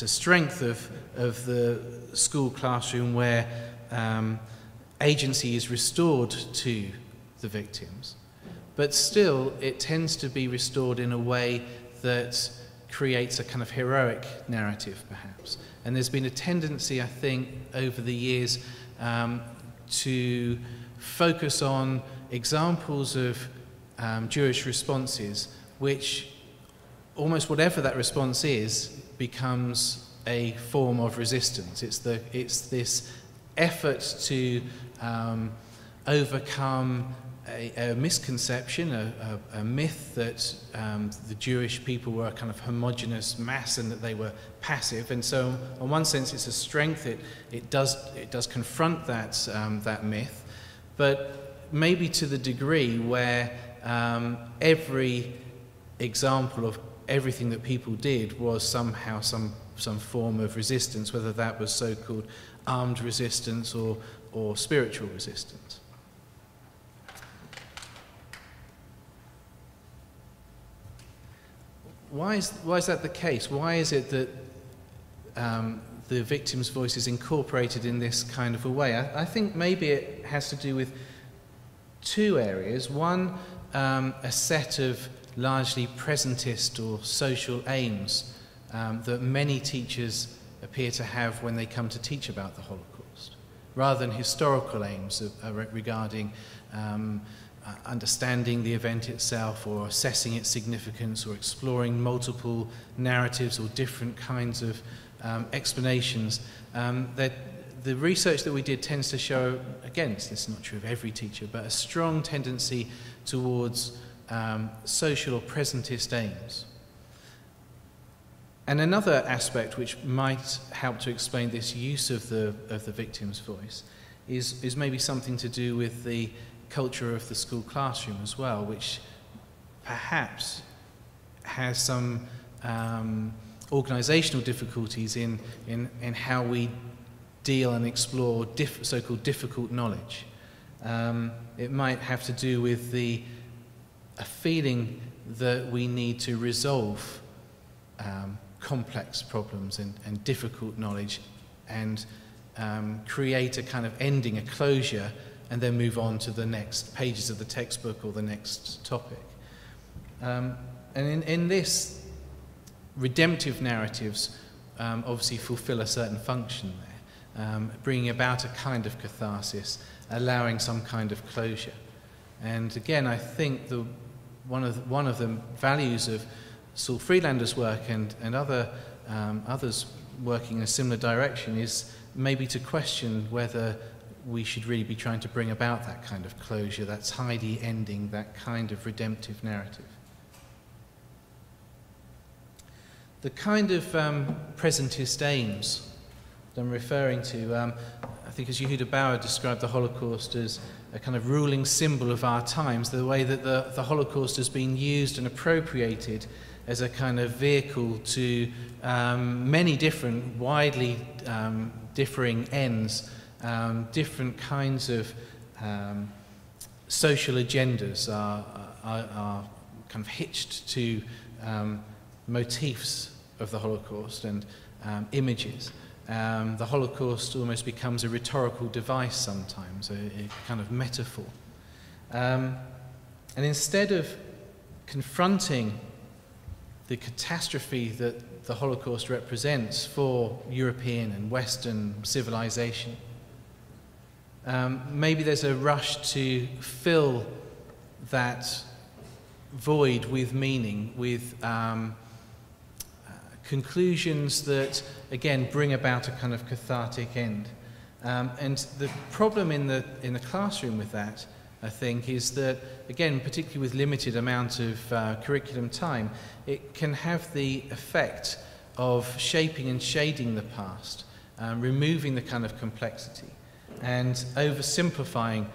a strength of the school classroom where agency is restored to the victims, but still it tends to be restored in a way that creates a kind of heroic narrative, perhaps. And there's been a tendency, I think, over the years to focus on examples of Jewish responses, which almost whatever that response is becomes a form of resistance. It's this effort to overcome a misconception, a myth that the Jewish people were a kind of homogeneous mass and that they were passive. And so, in one sense, it's a strength. It does confront that myth, but maybe to the degree where every example of everything that people did was somehow some form of resistance, whether that was so-called armed resistance or spiritual resistance. Why is that the case? Why is it that the victim's voice is incorporated in this kind of a way? I think maybe it has to do with two areas. One, a set of largely presentist or social aims that many teachers appear to have when they come to teach about the Holocaust, rather than historical aims regarding understanding the event itself or assessing its significance or exploring multiple narratives or different kinds of explanations. That the research that we did tends to show, again, this is not true of every teacher, but a strong tendency towards social or presentist aims. And another aspect which might help to explain this use of the victim's voice is maybe something to do with the culture of the school classroom as well, which perhaps has some organisational difficulties in how we deal and explore so-called difficult knowledge. It might have to do with a feeling that we need to resolve complex problems and difficult knowledge and create a kind of ending, a closure, and then move on to the next pages of the textbook or the next topic. And in this, redemptive narratives obviously fulfill a certain function there, bringing about a kind of catharsis, allowing some kind of closure. And again, I think one of the values of Saul Friedlander's work and others working in a similar direction is maybe to question whether we should really be trying to bring about that kind of closure, that tidy ending, that kind of redemptive narrative. The kind of presentist aims that I'm referring to, I think as Yehuda Bauer described the Holocaust as a kind of ruling symbol of our times, the way that the Holocaust has been used and appropriated as a kind of vehicle to many different, widely differing ends, different kinds of social agendas are kind of hitched to motifs of the Holocaust and images. The Holocaust almost becomes a rhetorical device sometimes, a kind of metaphor. And instead of confronting the catastrophe that the Holocaust represents for European and Western civilization, maybe there's a rush to fill that void with meaning, with conclusions that, again, bring about a kind of cathartic end. And the problem in the classroom with that, I think, is that, again, particularly with limited amount of curriculum time, it can have the effect of shaping and shading the past, removing the kind of complexity, and oversimplifying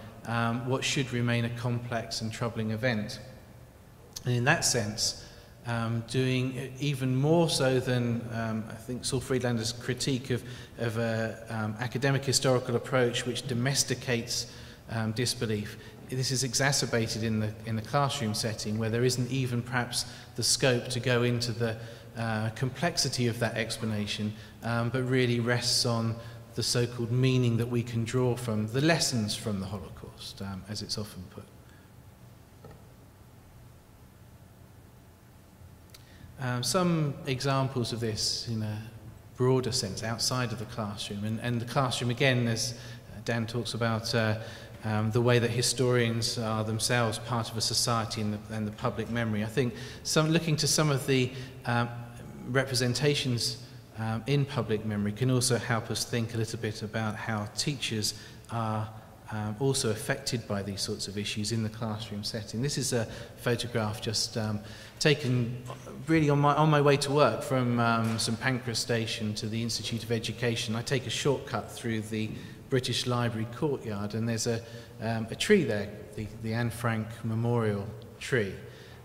what should remain a complex and troubling event. And in that sense, doing even more so than I think Saul Friedlander's critique of an academic historical approach which domesticates disbelief, this is exacerbated in the classroom setting, where there isn't even perhaps the scope to go into the complexity of that explanation, but really rests on the so-called meaning that we can draw from the lessons from the Holocaust, as it's often put. Some examples of this in a broader sense outside of the classroom, and the classroom again, as Dan talks about the way that historians are themselves part of a society and the public memory. I think looking to some of the representations in public memory can also help us think a little bit about how teachers are also affected by these sorts of issues in the classroom setting. This is a photograph just taken really on my way to work from St Pancras Station to the Institute of Education. I take a shortcut through the British Library courtyard, and there's a tree there, the Anne Frank Memorial tree.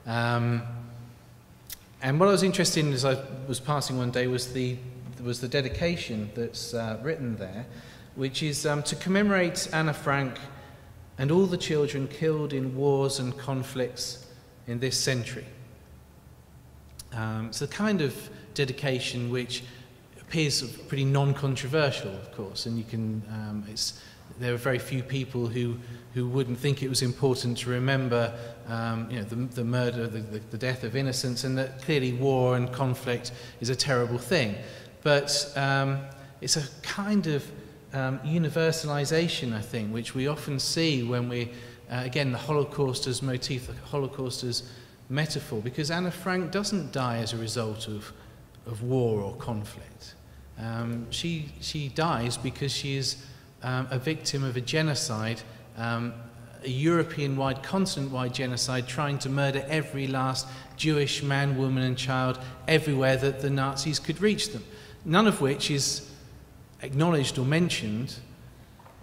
And what I was interested in as I was passing one day was the dedication that's written there, which is to commemorate Anna Frank and all the children killed in wars and conflicts in this century. It's a kind of dedication which appears pretty non-controversial, of course, and you can. There are very few people who wouldn't think it was important to remember, the murder, the death of innocents, and that clearly war and conflict is a terrible thing. But it's a kind of universalization, I think, which we often see when we, again, the Holocaust as motif, the Holocaust as metaphor, because Anna Frank doesn't die as a result of war or conflict. She dies because she is a victim of a genocide, a European-wide, continent-wide genocide, trying to murder every last Jewish man, woman and child everywhere that the Nazis could reach them, none of which is acknowledged or mentioned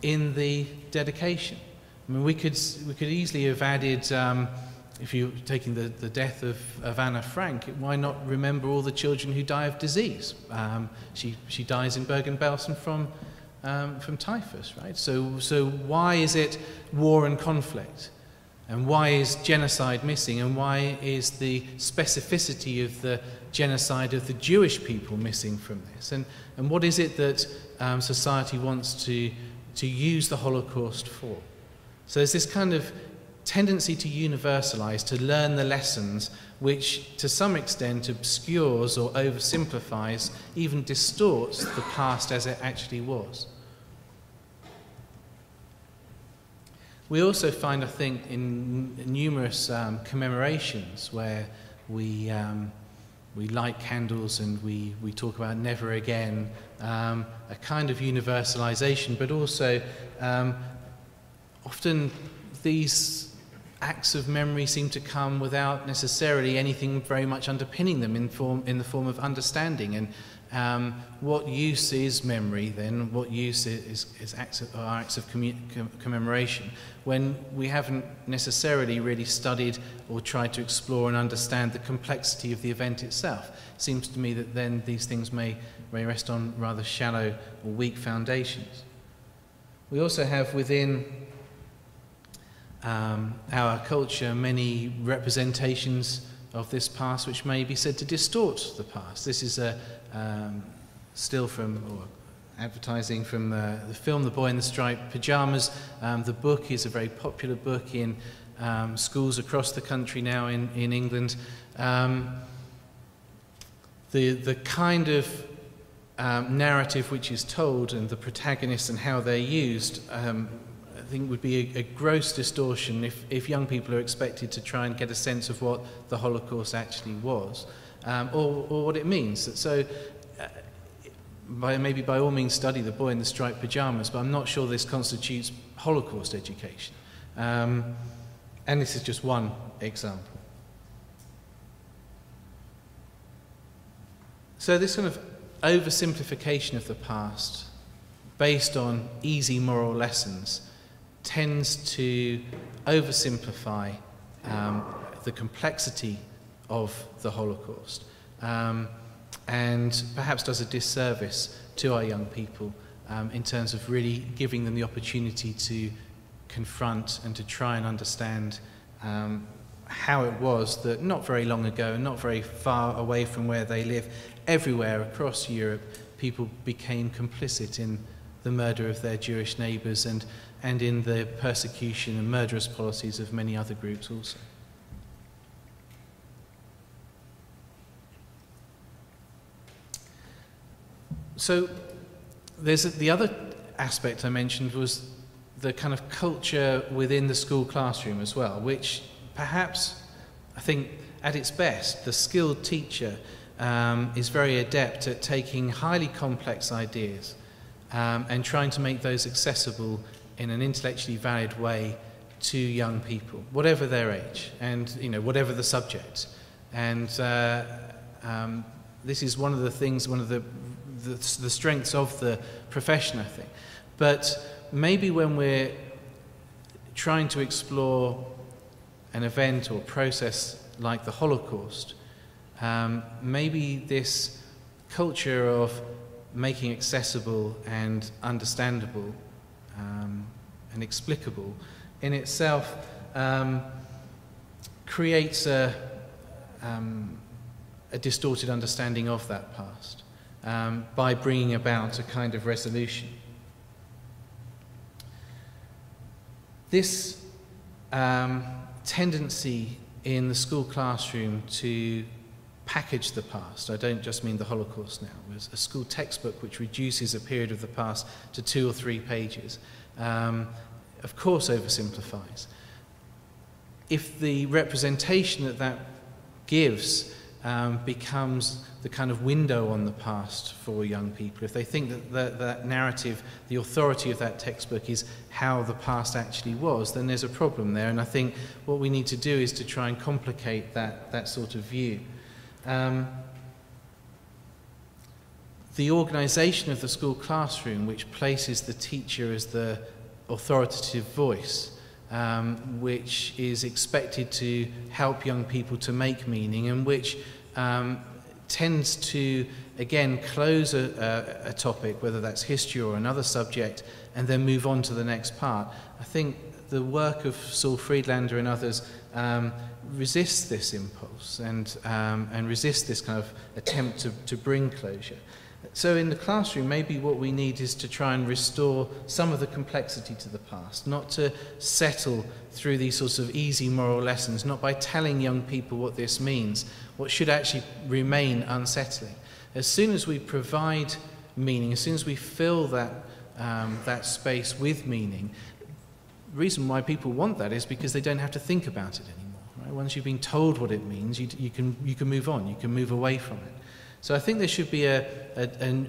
in the dedication. I mean, we could easily have added, if you're taking the death of Anna Frank, why not remember all the children who die of disease? She dies in Bergen-Belsen from typhus, right? So why is it war and conflict? And why is genocide missing? And why is the specificity of the genocide of the Jewish people missing from this? And what is it that society wants to use the Holocaust for? So there's this kind of tendency to universalize, to learn the lessons, which to some extent obscures or oversimplifies, even distorts the past as it actually was. We also find, I think, in numerous commemorations where we light candles and we talk about never again, a kind of universalization, but also often these acts of memory seem to come without necessarily anything very much underpinning them in the form of understanding. And what use is memory then? What use is acts of commemoration when we haven't necessarily really studied or tried to explore and understand the complexity of the event itself? It seems to me that then these things may rest on rather shallow or weak foundations. We also have within our culture many representations of this past which may be said to distort the past. This is a still from, or advertising from the film The Boy in the Striped Pajamas. The book is a very popular book in schools across the country now in England. The kind of narrative which is told and the protagonists and how they're used I think would be a gross distortion if young people are expected to try and get a sense of what the Holocaust actually was, or what it means. So maybe by all means study The Boy in the Striped Pajamas, but I'm not sure this constitutes Holocaust education. And this is just one example. So this kind of oversimplification of the past based on easy moral lessons tends to oversimplify the complexity of the Holocaust, and perhaps does a disservice to our young people in terms of really giving them the opportunity to confront and to try and understand how it was that not very long ago, not very far away from where they live, everywhere across Europe, people became complicit in the murder of their Jewish neighbours and in the persecution and murderous policies of many other groups also. So there's the other aspect I mentioned was the kind of culture within the school classroom as well, which perhaps, I think, at its best, the skilled teacher is very adept at taking highly complex ideas and trying to make those accessible in an intellectually valid way to young people, whatever their age and whatever the subject. And this is one of the things, one of the strengths of the profession, I think. But maybe when we're trying to explore an event or process like the Holocaust, maybe this culture of making accessible and understandable and explicable in itself creates a distorted understanding of that past by bringing about a kind of resolution. This tendency in the school classroom to package the past, I don't just mean the Holocaust now, there's a school textbook which reduces a period of the past to 2 or 3 pages, of course oversimplifies. If the representation that gives becomes the kind of window on the past for young people, if they think that that narrative, the authority of that textbook is how the past actually was, then there's a problem there. And I think what we need to do is to try and complicate that sort of view. The organisation of the school classroom, which places the teacher as the authoritative voice, which is expected to help young people to make meaning, and which tends to, again, close a topic, whether that's history or another subject, and then move on to the next part. I think the work of Saul Friedlander and others resists this impulse and resists this kind of attempt to bring closure. So in the classroom, maybe what we need is to try and restore some of the complexity to the past, not to settle through these sorts of easy moral lessons, not by telling young people what this means, what should actually remain unsettling. As soon as we provide meaning, as soon as we fill that space with meaning, the reason why people want that is because they don't have to think about it anymore. Right? Once you've been told what it means, you can move on, you can move away from it. So I think there should be a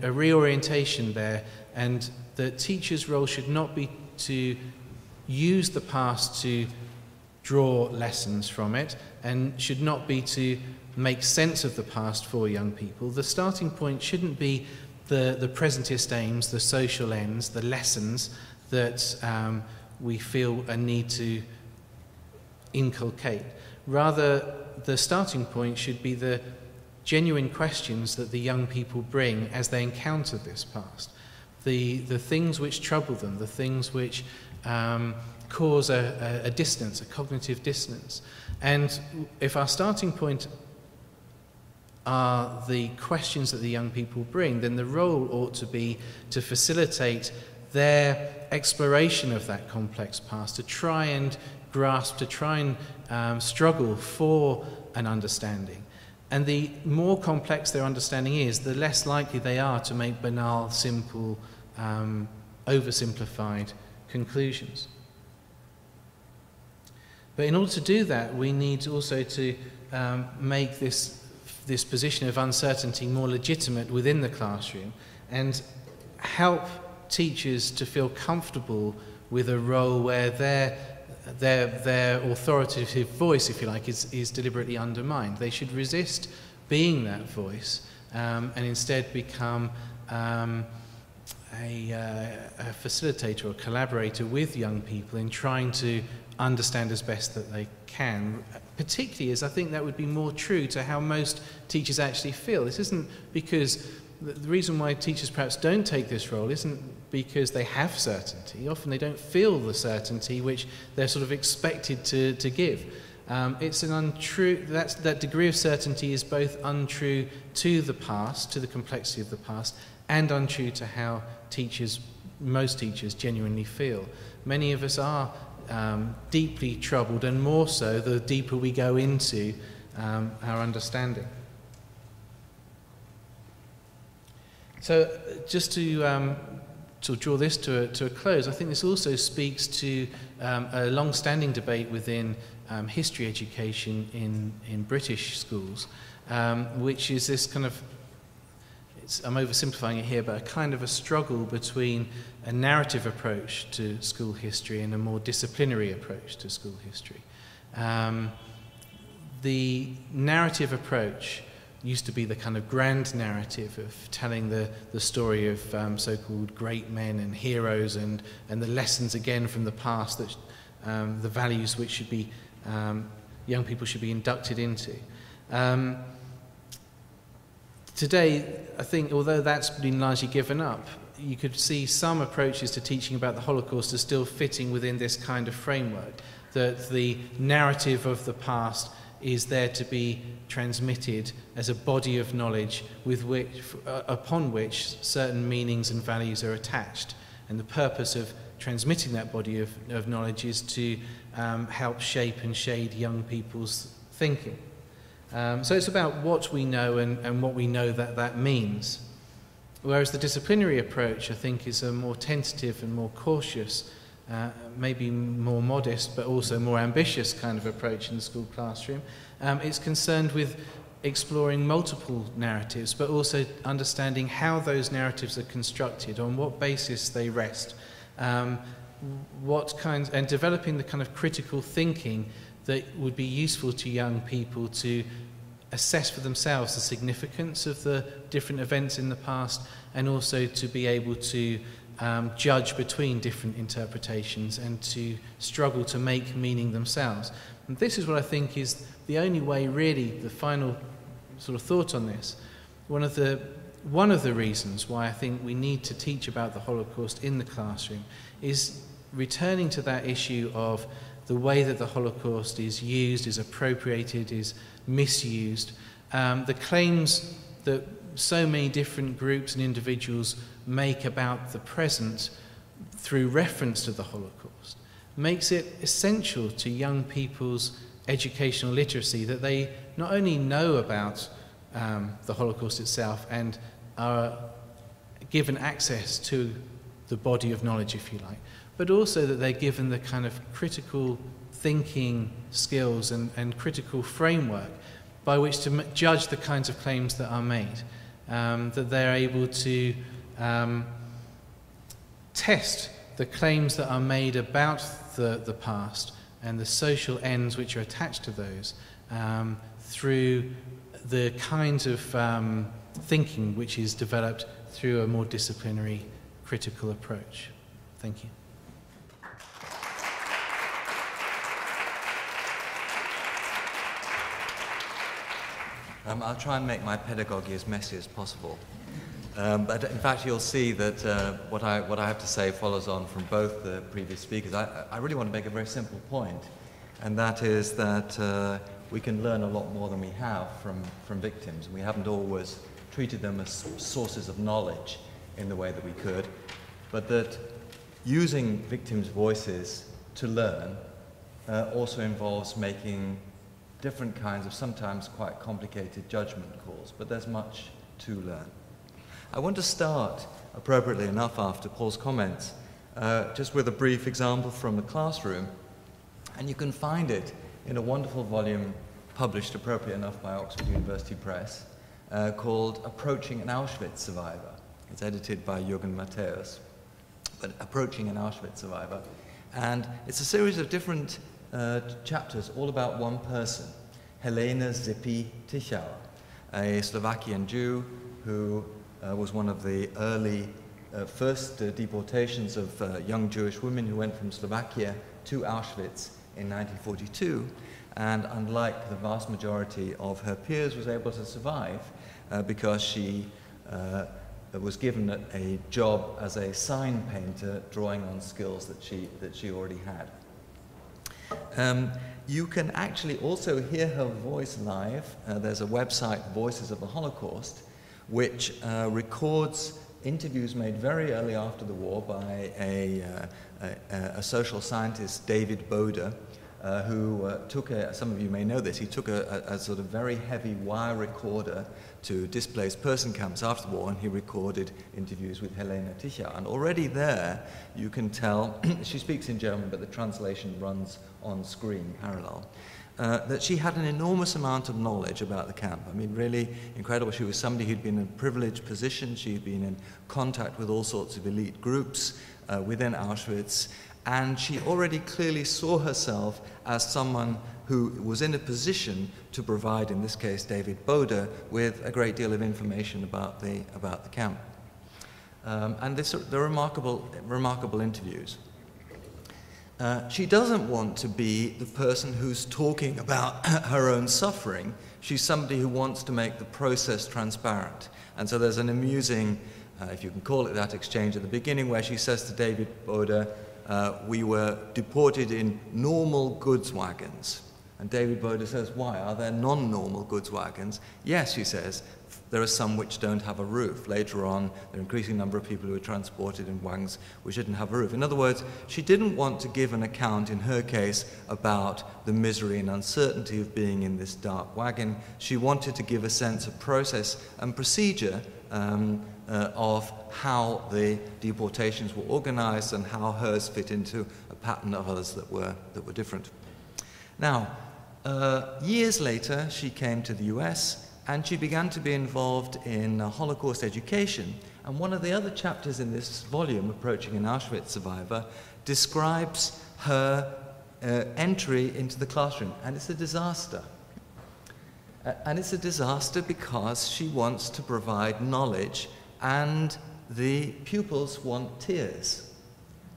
reorientation there, and the teacher's role should not be to use the past to draw lessons from it, and should not be to make sense of the past for young people. The starting point shouldn't be the presentist aims, the social ends, the lessons that we feel a need to inculcate. Rather, the starting point should be the genuine questions that the young people bring as they encounter this past, the things which trouble them, the things which cause a dissonance, a cognitive dissonance. And if our starting point are the questions that the young people bring, then the role ought to be to facilitate their exploration of that complex past, to try and grasp, to try and struggle for an understanding. And the more complex their understanding is, the less likely they are to make banal, simple, oversimplified conclusions. But in order to do that, we need also to make this position of uncertainty more legitimate within the classroom and help teachers to feel comfortable with a role where their authoritative voice, if you like, is deliberately undermined. They should resist being that voice and instead become a facilitator or collaborator with young people in trying to understand as best that they can, particularly as I think that would be more true to how most teachers actually feel. This isn't because the reason why teachers perhaps don't take this role isn't because they have certainty. Often they don't feel the certainty which they're sort of expected to give. It's an untrue, that degree of certainty is both untrue to the past, to the complexity of the past, and untrue to how most teachers genuinely feel. Many of us are deeply troubled, and more so the deeper we go into our understanding. So just to draw this to a close, I think this also speaks to a long-standing debate within history education in British schools, which is this kind of, I'm oversimplifying it here, but a kind of a struggle between a narrative approach to school history and a more disciplinary approach to school history. The narrative approach used to be the kind of grand narrative of telling the story of so-called great men and heroes and the lessons again from the past, that the values which should be young people should be inducted into. Today, I think, although that's been largely given up, you could see some approaches to teaching about the Holocaust as still fitting within this kind of framework, that the narrative of the past is there to be transmitted as a body of knowledge upon which certain meanings and values are attached. And the purpose of transmitting that body of knowledge is to help shape and shade young people's thinking. So it's about what we know and what we know that means. Whereas the disciplinary approach, I think, is a more tentative and more cautious, maybe more modest, but also more ambitious kind of approach in the school classroom. It's concerned with exploring multiple narratives, but also understanding how those narratives are constructed, on what basis they rest, and developing the kind of critical thinking that would be useful to young people to assess for themselves the significance of the different events in the past, and also to be able to judge between different interpretations and to struggle to make meaning themselves. And this is what I think is the only way, really, the final sort of thought on this. One of the reasons why I think we need to teach about the Holocaust in the classroom is returning to that issue of the way that the Holocaust is used, is appropriated, is misused. The claims that so many different groups and individuals make about the present through reference to the Holocaust makes it essential to young people's educational literacy that they not only know about the Holocaust itself and are given access to the body of knowledge, if you like, but also that they're given the kind of critical thinking skills and critical framework by which to judge the kinds of claims that are made, that they're able to test the claims that are made about the past and the social ends which are attached to those through the kinds of thinking which is developed through a more disciplinary, critical approach. Thank you. I'll try and make my pedagogy as messy as possible. But in fact, you'll see that what I have to say follows on from both the previous speakers. I really want to make a very simple point, and that is that we can learn a lot more than we have from victims. We haven't always treated them as sources of knowledge in the way that we could, but that using victims' voices to learn also involves making different kinds of sometimes quite complicated judgment calls, but there's much to learn. I want to start, appropriately enough after Paul's comments, just with a brief example from the classroom, and you can find it in a wonderful volume published, appropriate enough, by Oxford University Press, called Approaching an Auschwitz Survivor. It's edited by Jürgen Matthäus, but Approaching an Auschwitz Survivor. And it's a series of different chapters all about one person, Helena Zippy Tichau, a Slovakian Jew who was one of the early first deportations of young Jewish women who went from Slovakia to Auschwitz in 1942, and unlike the vast majority of her peers was able to survive because she was given a job as a sign painter, drawing on skills that she already had. You can actually also hear her voice live. There's a website, Voices of the Holocaust, which records interviews made very early after the war by a social scientist, David Boder, who took some of you may know this, he took a sort of very heavy wire recorder to displaced person camps after the war, and he recorded interviews with Helena Tichau. And already there, you can tell, she speaks in German, but the translation runs on screen parallel, that she had an enormous amount of knowledge about the camp. I mean, really incredible. She was somebody who'd been in a privileged position. She'd been in contact with all sorts of elite groups within Auschwitz, and she already clearly saw herself as someone who was in a position to provide, in this case, David Boder, with a great deal of information about the camp. And they're remarkable interviews. She doesn't want to be the person who's talking about her own suffering. She's somebody who wants to make the process transparent. And so there's an amusing, if you can call it that, exchange at the beginning where she says to David Boder, we were deported in normal goods wagons. And David Boder says, why? Are there non-normal goods wagons? Yes, she says, there are some which don't have a roof. Later on, there are an increasing number of people who are transported in wagons which didn't have a roof. In other words, she didn't want to give an account, in her case, about the misery and uncertainty of being in this dark wagon. She wanted to give a sense of process and procedure of how the deportations were organized and how hers fit into a pattern of others that were different. Now, years later, she came to the US and she began to be involved in Holocaust education. And one of the other chapters in this volume, Approaching an Auschwitz Survivor, describes her entry into the classroom. And it's a disaster. And it's a disaster because she wants to provide knowledge, and the pupils want tears.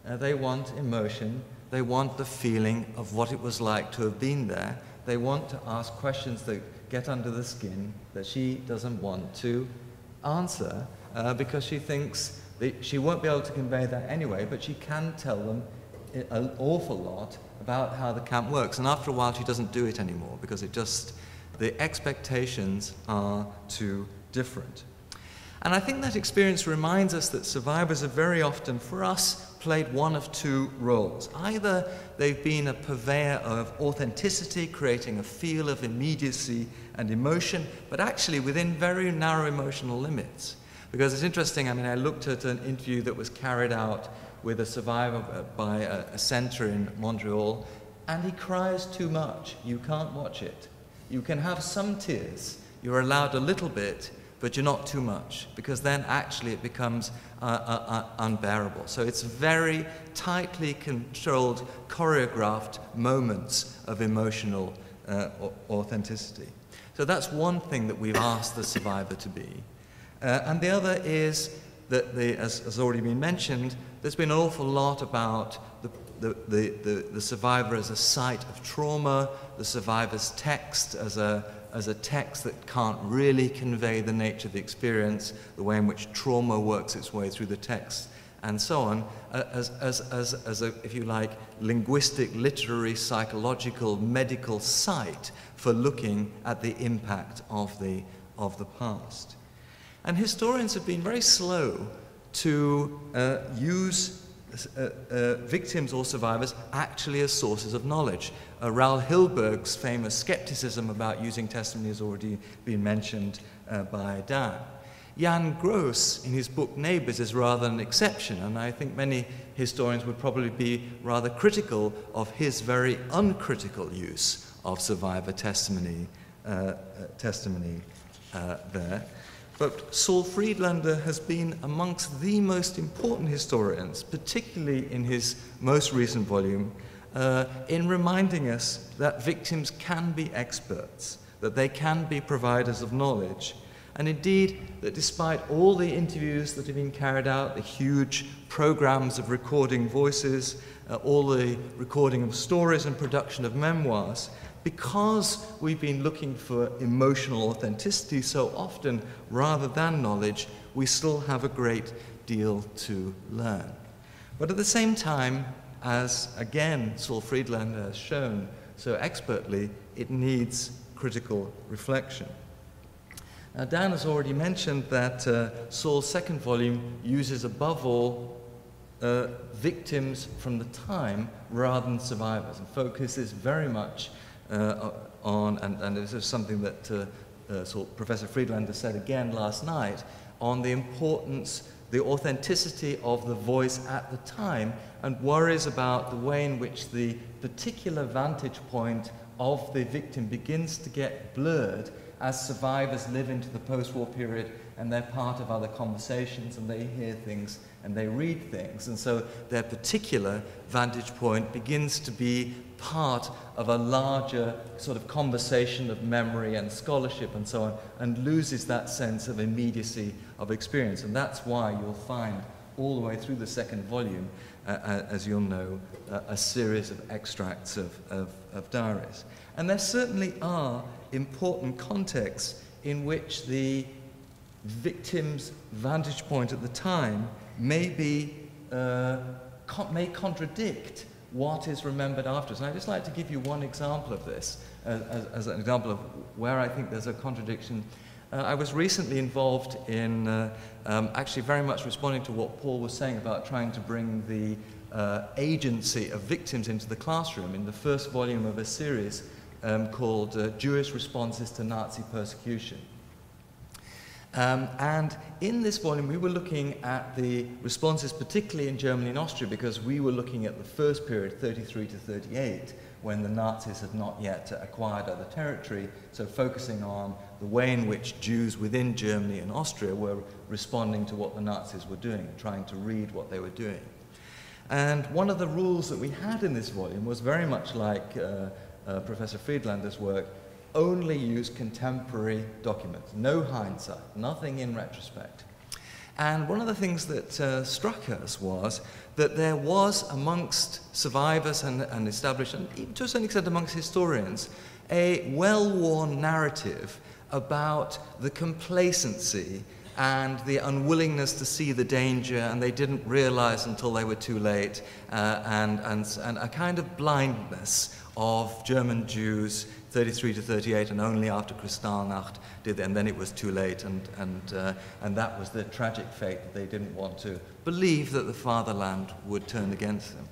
They want emotion. They want the feeling of what it was like to have been there. They want to ask questions that get under the skin that she doesn't want to answer because she thinks that she won't be able to convey that anyway, but she can tell them an awful lot about how the camp works. And after a while, she doesn't do it anymore because the expectations are too different. And I think that experience reminds us that survivors have very often, for us, played one of two roles. Either they've been a purveyor of authenticity, creating a feel of immediacy and emotion, but actually within very narrow emotional limits. Because it's interesting, I mean, I looked at an interview that was carried out with a survivor by a center in Montreal, and he cries too much. You can't watch it. You can have some tears. You're allowed a little bit, but you're not too much, because then actually it becomes unbearable. So it's very tightly controlled, choreographed moments of emotional authenticity. So that's one thing that we've asked the survivor to be. And the other is that, as has already been mentioned, there's been an awful lot about the survivor as a site of trauma, the survivor's text as a text that can't really convey the nature of the experience, the way in which trauma works its way through the text, and so on, as a, if you like, linguistic, literary, psychological, medical site for looking at the impact of the past. And historians have been very slow to use victims or survivors actually as sources of knowledge. Raoul Hilberg's famous skepticism about using testimony has already been mentioned by Dan. Jan Gross, in his book Neighbours, is rather an exception, and I think many historians would probably be rather critical of his very uncritical use of survivor testimony there. But Saul Friedlander has been amongst the most important historians, particularly in his most recent volume, in reminding us that victims can be experts, that they can be providers of knowledge, and indeed that despite all the interviews that have been carried out, the huge programs of recording voices, all the recording of stories and production of memoirs, because we've been looking for emotional authenticity so often rather than knowledge, we still have a great deal to learn. But at the same time, as again Saul Friedlander has shown so expertly, it needs critical reflection. Now, Dan has already mentioned that Saul's second volume uses above all victims from the time rather than survivors, and focuses very much on, and this is something that Professor Friedlander said again last night, on the importance, the authenticity of the voice at the time, and worries about the way in which the particular vantage point of the victim begins to get blurred as survivors live into the post-war period and they're part of other conversations and they hear things and they read things. And so their particular vantage point begins to be part of a larger sort of conversation of memory and scholarship and so on, and loses that sense of immediacy of experience. And that's why you'll find all the way through the second volume, as you'll know, a series of extracts of diaries. And there certainly are important contexts in which the victim's vantage point at the time may contradict what is remembered afterwards. And I'd just like to give you one example of this, as an example of where I think there's a contradiction. I was recently involved in actually very much responding to what Paul was saying about trying to bring the agency of victims into the classroom in the first volume of a series called Jewish Responses to Nazi Persecution. And in this volume, we were looking at the responses, particularly in Germany and Austria, because we were looking at the first period, 33 to 38, when the Nazis had not yet acquired other territory, so focusing on the way in which Jews within Germany and Austria were responding to what the Nazis were doing, trying to read what they were doing. And one of the rules that we had in this volume was very much like Professor Friedlander's work: only use contemporary documents, no hindsight, nothing in retrospect. And one of the things that struck us was that there was amongst survivors and established, and even to a certain extent amongst historians, a well-worn narrative about the complacency and the unwillingness to see the danger, and they didn't realize until they were too late, and a kind of blindness of German Jews 33 to 38, and only after Kristallnacht did, and then it was too late, and that was the tragic fate that they didn't want to believe that the fatherland would turn against them.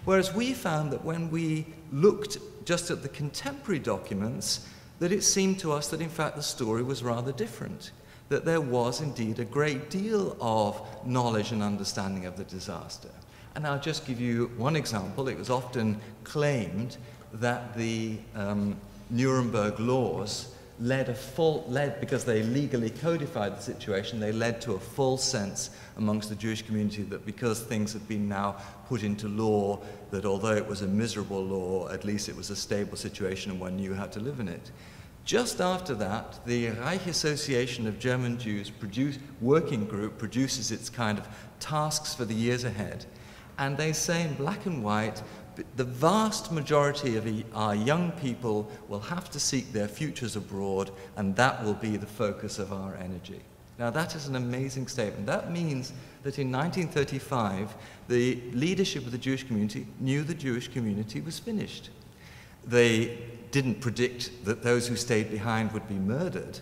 Whereas we found that when we looked just at the contemporary documents, that it seemed to us that in fact the story was rather different, that there was indeed a great deal of knowledge and understanding of the disaster. And I'll just give you one example. It was often claimed that the Nuremberg laws led, because they legally codified the situation, they led to a false sense amongst the Jewish community that because things had been now put into law, that although it was a miserable law, at least it was a stable situation and one knew how to live in it. Just after that, the Reich Association of German Jews working group produces its kind of tasks for the years ahead, and they say in black and white, the vast majority of our young people will have to seek their futures abroad, and that will be the focus of our energy. Now, that is an amazing statement. That means that in 1935, the leadership of the Jewish community knew the Jewish community was finished. They didn't predict that those who stayed behind would be murdered,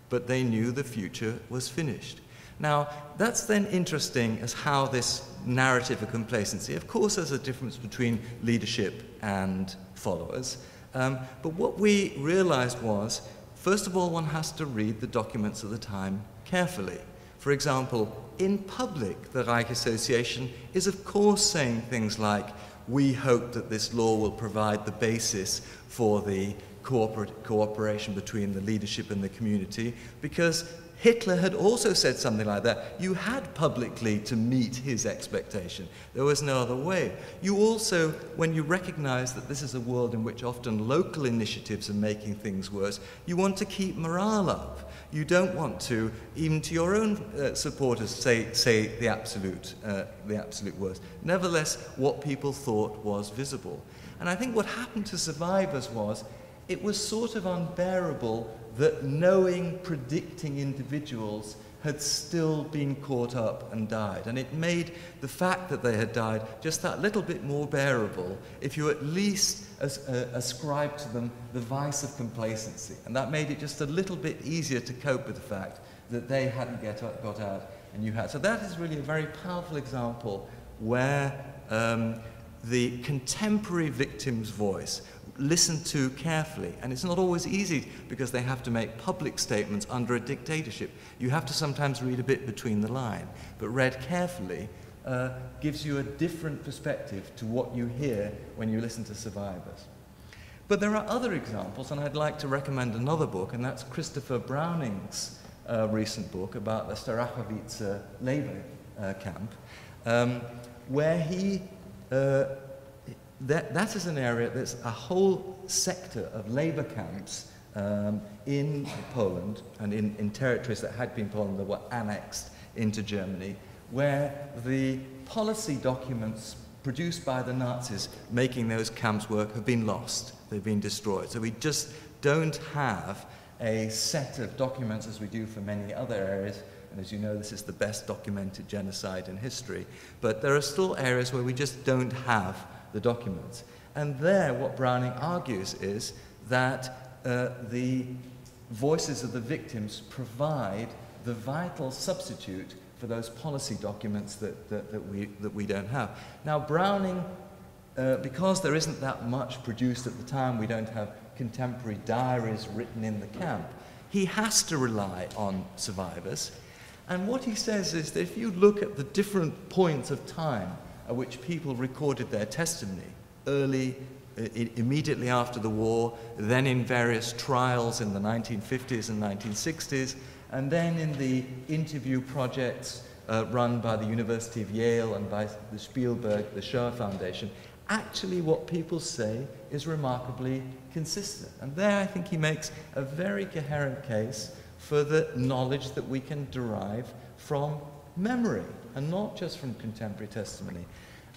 but they knew the future was finished. Now, that's then interesting as how this narrative of complacency, of course there's a difference between leadership and followers, but what we realized was, first of all, one has to read the documents of the time carefully. For example, in public, the Reich Association is of course saying things like, we hope that this law will provide the basis for the cooperation between the leadership and the community, because Hitler had also said something like that. You had publicly to meet his expectation. There was no other way. You also, when you recognize that this is a world in which often local initiatives are making things worse, you want to keep morale up. You don't want to, even to your own supporters, say the absolute worst. Nevertheless, what people thought was visible. And I think what happened to survivors was, it was sort of unbearable that knowing, predicting individuals had still been caught up and died. And it made the fact that they had died just that little bit more bearable if you at least ascribed to them the vice of complacency. And that made it just a little bit easier to cope with the fact that they hadn't got out and you had. So that is really a very powerful example where the contemporary victim's voice, listened to carefully, and it's not always easy because they have to make public statements under a dictatorship. You have to sometimes read a bit between the line, but read carefully gives you a different perspective to what you hear when you listen to survivors. But there are other examples, and I'd like to recommend another book, and that's Christopher Browning's recent book about the Starachowice labor camp, where he that is an area, there's a whole sector of labor camps in Poland and in territories that had been Poland that were annexed into Germany, where the policy documents produced by the Nazis making those camps work have been lost. They've been destroyed. So we just don't have a set of documents as we do for many other areas. And as you know, this is the best documented genocide in history. But there are still areas where we just don't have the documents. And there, what Browning argues is that the voices of the victims provide the vital substitute for those policy documents that we don't have. Now, Browning, because there isn't that much produced at the time, we don't have contemporary diaries written in the camp, he has to rely on survivors. And what he says is that if you look at the different points of time at which people recorded their testimony, immediately after the war, then in various trials in the 1950s and 1960s, and then in the interview projects run by the University of Yale and by the Spielberg, the Shoah Foundation, actually what people say is remarkably consistent. And there I think he makes a very coherent case for the knowledge that we can derive from memory, and not just from contemporary testimony.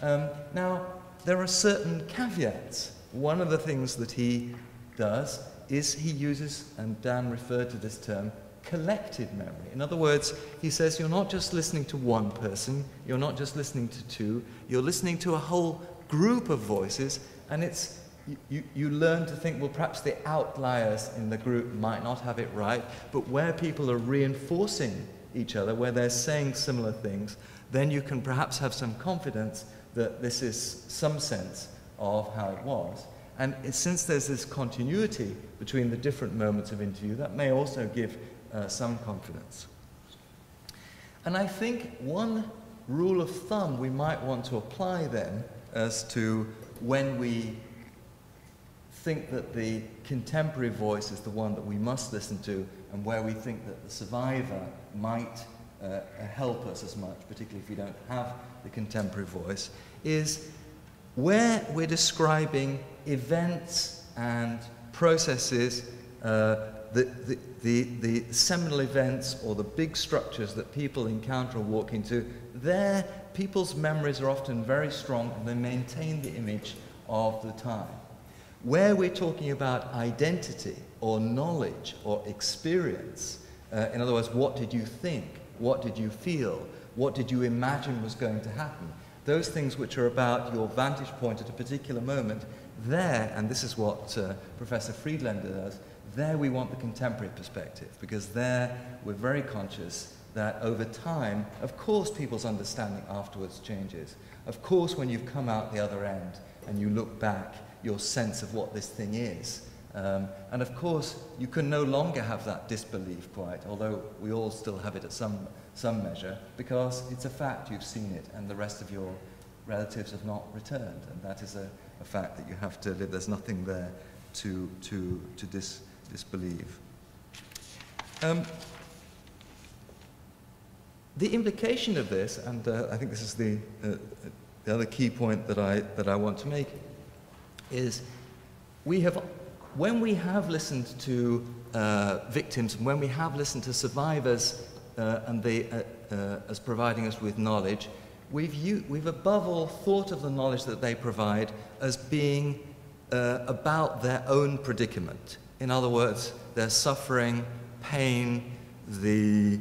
Now, there are certain caveats. One of the things that he does is he uses, and Dan referred to this term, collective memory. In other words, he says you're not just listening to one person, you're not just listening to two, you're listening to a whole group of voices, and it's you learn to think, well, perhaps the outliers in the group might not have it right, but where people are reinforcing each other, where they're saying similar things, then you can perhaps have some confidence that this is some sense of how it was. And since there's this continuity between the different moments of interview, that may also give some confidence. And I think one rule of thumb we might want to apply then as to when we think that the contemporary voice is the one that we must listen to, and where we think that the survivor might help us as much, particularly if we don't have the contemporary voice, is where we're describing events and processes, the seminal events or the big structures that people encounter or walk into. There, people's memories are often very strong, and they maintain the image of the time. Where we're talking about identity or knowledge or experience, in other words, what did you think? What did you feel? What did you imagine was going to happen? Those things which are about your vantage point at a particular moment, there, and this is what Professor Friedlander does, there we want the contemporary perspective, because there we're very conscious that over time, of course people's understanding afterwards changes. Of course when you've come out the other end and you look back, your sense of what this thing is. And of course, you can no longer have that disbelief quite, although we all still have it at some measure, because it's a fact, you've seen it, and the rest of your relatives have not returned, and that is a fact that you have to live. There's nothing there to disbelieve. The implication of this, and I think this is the other key point that I want to make, is when we have listened to victims, and when we have listened to survivors as providing us with knowledge, we've above all thought of the knowledge that they provide as being about their own predicament. In other words, their suffering, pain, the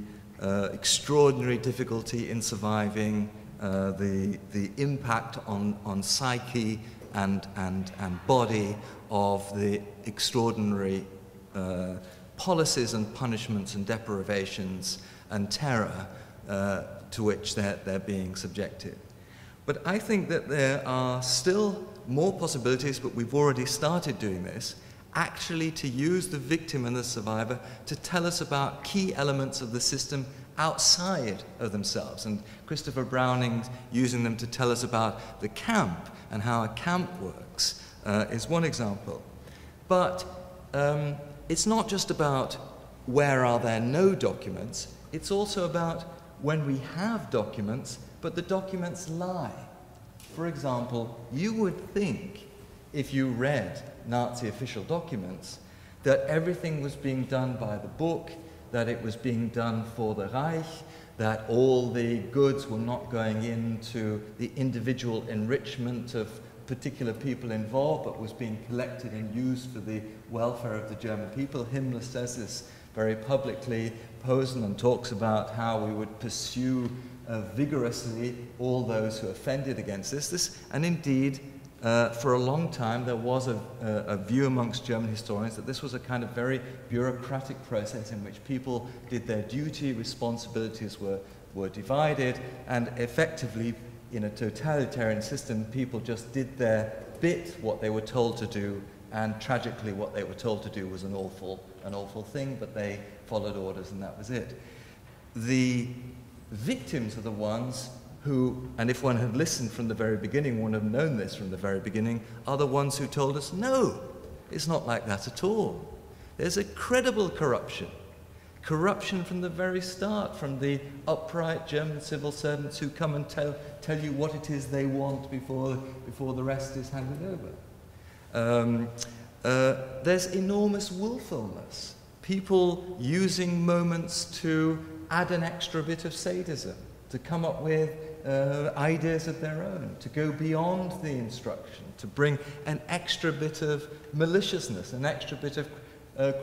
extraordinary difficulty in surviving, the impact on psyche and body of the extraordinary policies and punishments and deprivations and terror to which they're being subjected. But I think that there are still more possibilities, but we've already started doing this, actually to use the victim and the survivor to tell us about key elements of the system outside of themselves. And Christopher Browning's using them to tell us about the camp and how a camp works is one example. But it's not just about where are there no documents, it's also about when we have documents, but the documents lie. For example, you would think, if you read Nazi official documents, that everything was being done by the book, that it was being done for the Reich, that all the goods were not going into the individual enrichment of particular people involved, but was being collected and used for the welfare of the German people. Himmler says this very publicly. Posen talks about how we would pursue vigorously all those who offended against this. And indeed, for a long time, there was a view amongst German historians that this was a kind of very bureaucratic process in which people did their duty, responsibilities were divided, and effectively, in a totalitarian system, people just did their bit, what they were told to do, and tragically what they were told to do was an awful thing, but they followed orders and that was it. The victims are the ones who, and if one had listened from the very beginning, one would have known this from the very beginning, are the ones who told us, no, it's not like that at all. There's a credible corruption. Corruption from the very start, from the upright German civil servants who come and tell you what it is they want before the rest is handed over. There's enormous willfulness. People using moments to add an extra bit of sadism, to come up with ideas of their own, to go beyond the instruction, to bring an extra bit of maliciousness, an extra bit of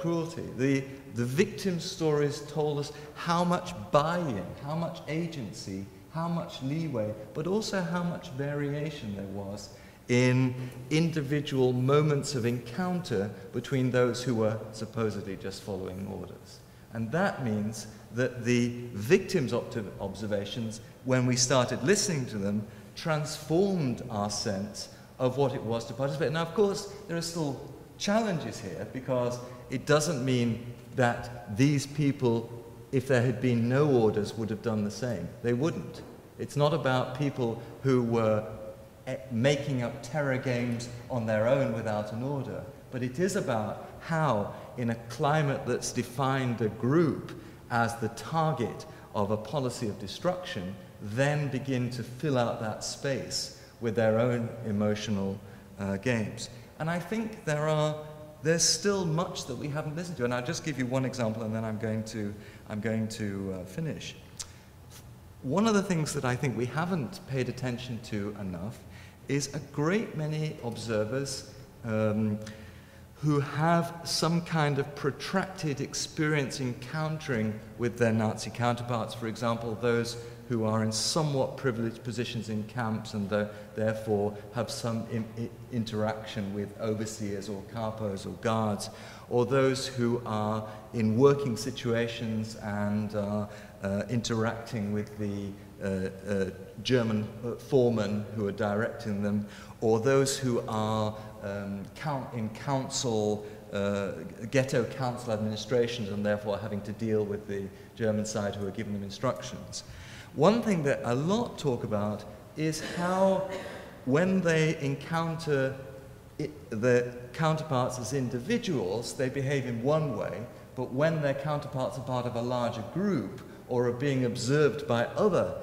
cruelty. The victim stories told us how much buy-in, how much agency, how much leeway, but also how much variation there was in individual moments of encounter between those who were supposedly just following orders. And that means that the victims' observations, when we started listening to them, transformed our sense of what it was to participate. Now, of course, there are still challenges here, because it doesn't mean that these people, if there had been no orders, would have done the same. They wouldn't. It's not about people who were making up terror games on their own without an order, but it is about how, in a climate that's defined a group as the target of a policy of destruction, then begin to fill out that space with their own emotional games. And I think there's still much that we haven't listened to, and I'll just give you one example, and then I'm going to finish. One of the things that I think we haven't paid attention to enough is a great many observers who have some kind of protracted experience encountering with their Nazi counterparts. For example, those who are in somewhat privileged positions in camps and therefore have some interaction with overseers or capos or guards, or those who are in working situations and are interacting with the German foremen who are directing them, or those who are in council, ghetto council administrations, and therefore having to deal with the German side who are giving them instructions. One thing that a lot talk about is how, when they encounter their counterparts as individuals, they behave in one way, but when their counterparts are part of a larger group or are being observed by other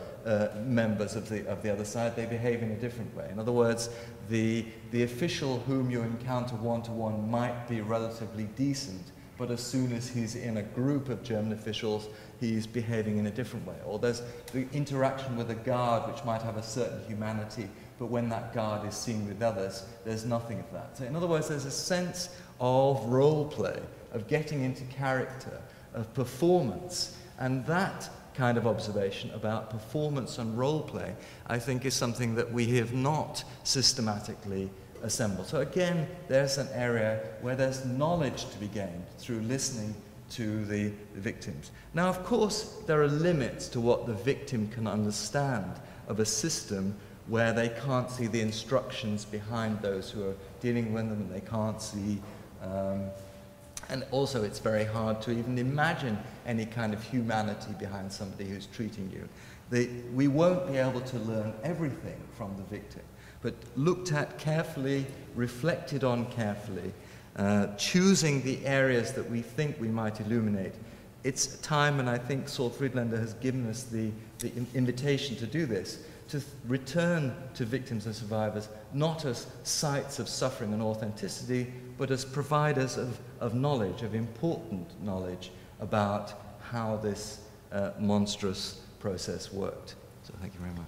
members of the other side, they behave in a different way. In other words, the official whom you encounter one-to-one might be relatively decent, but as soon as he's in a group of German officials, he's behaving in a different way. Or there's the interaction with a guard, which might have a certain humanity, but when that guard is seen with others, there's nothing of that. So in other words, there's a sense of role play, of getting into character, of performance, and that kind of observation about performance and role play, I think, is something that we have not systematically assembled. So again, there's an area where there's knowledge to be gained through listening to the victims. Now, of course, there are limits to what the victim can understand of a system where they can't see the instructions behind those who are dealing with them, and they can't see and also it's very hard to even imagine any kind of humanity behind somebody who's treating you. We won't be able to learn everything from the victim, but looked at carefully, reflected on carefully, choosing the areas that we think we might illuminate. It's time, and I think Saul Friedlander has given us the invitation to do this, to return to victims and survivors not as sites of suffering and authenticity, but as providers of knowledge, of important knowledge about how this monstrous process worked. So thank you very much.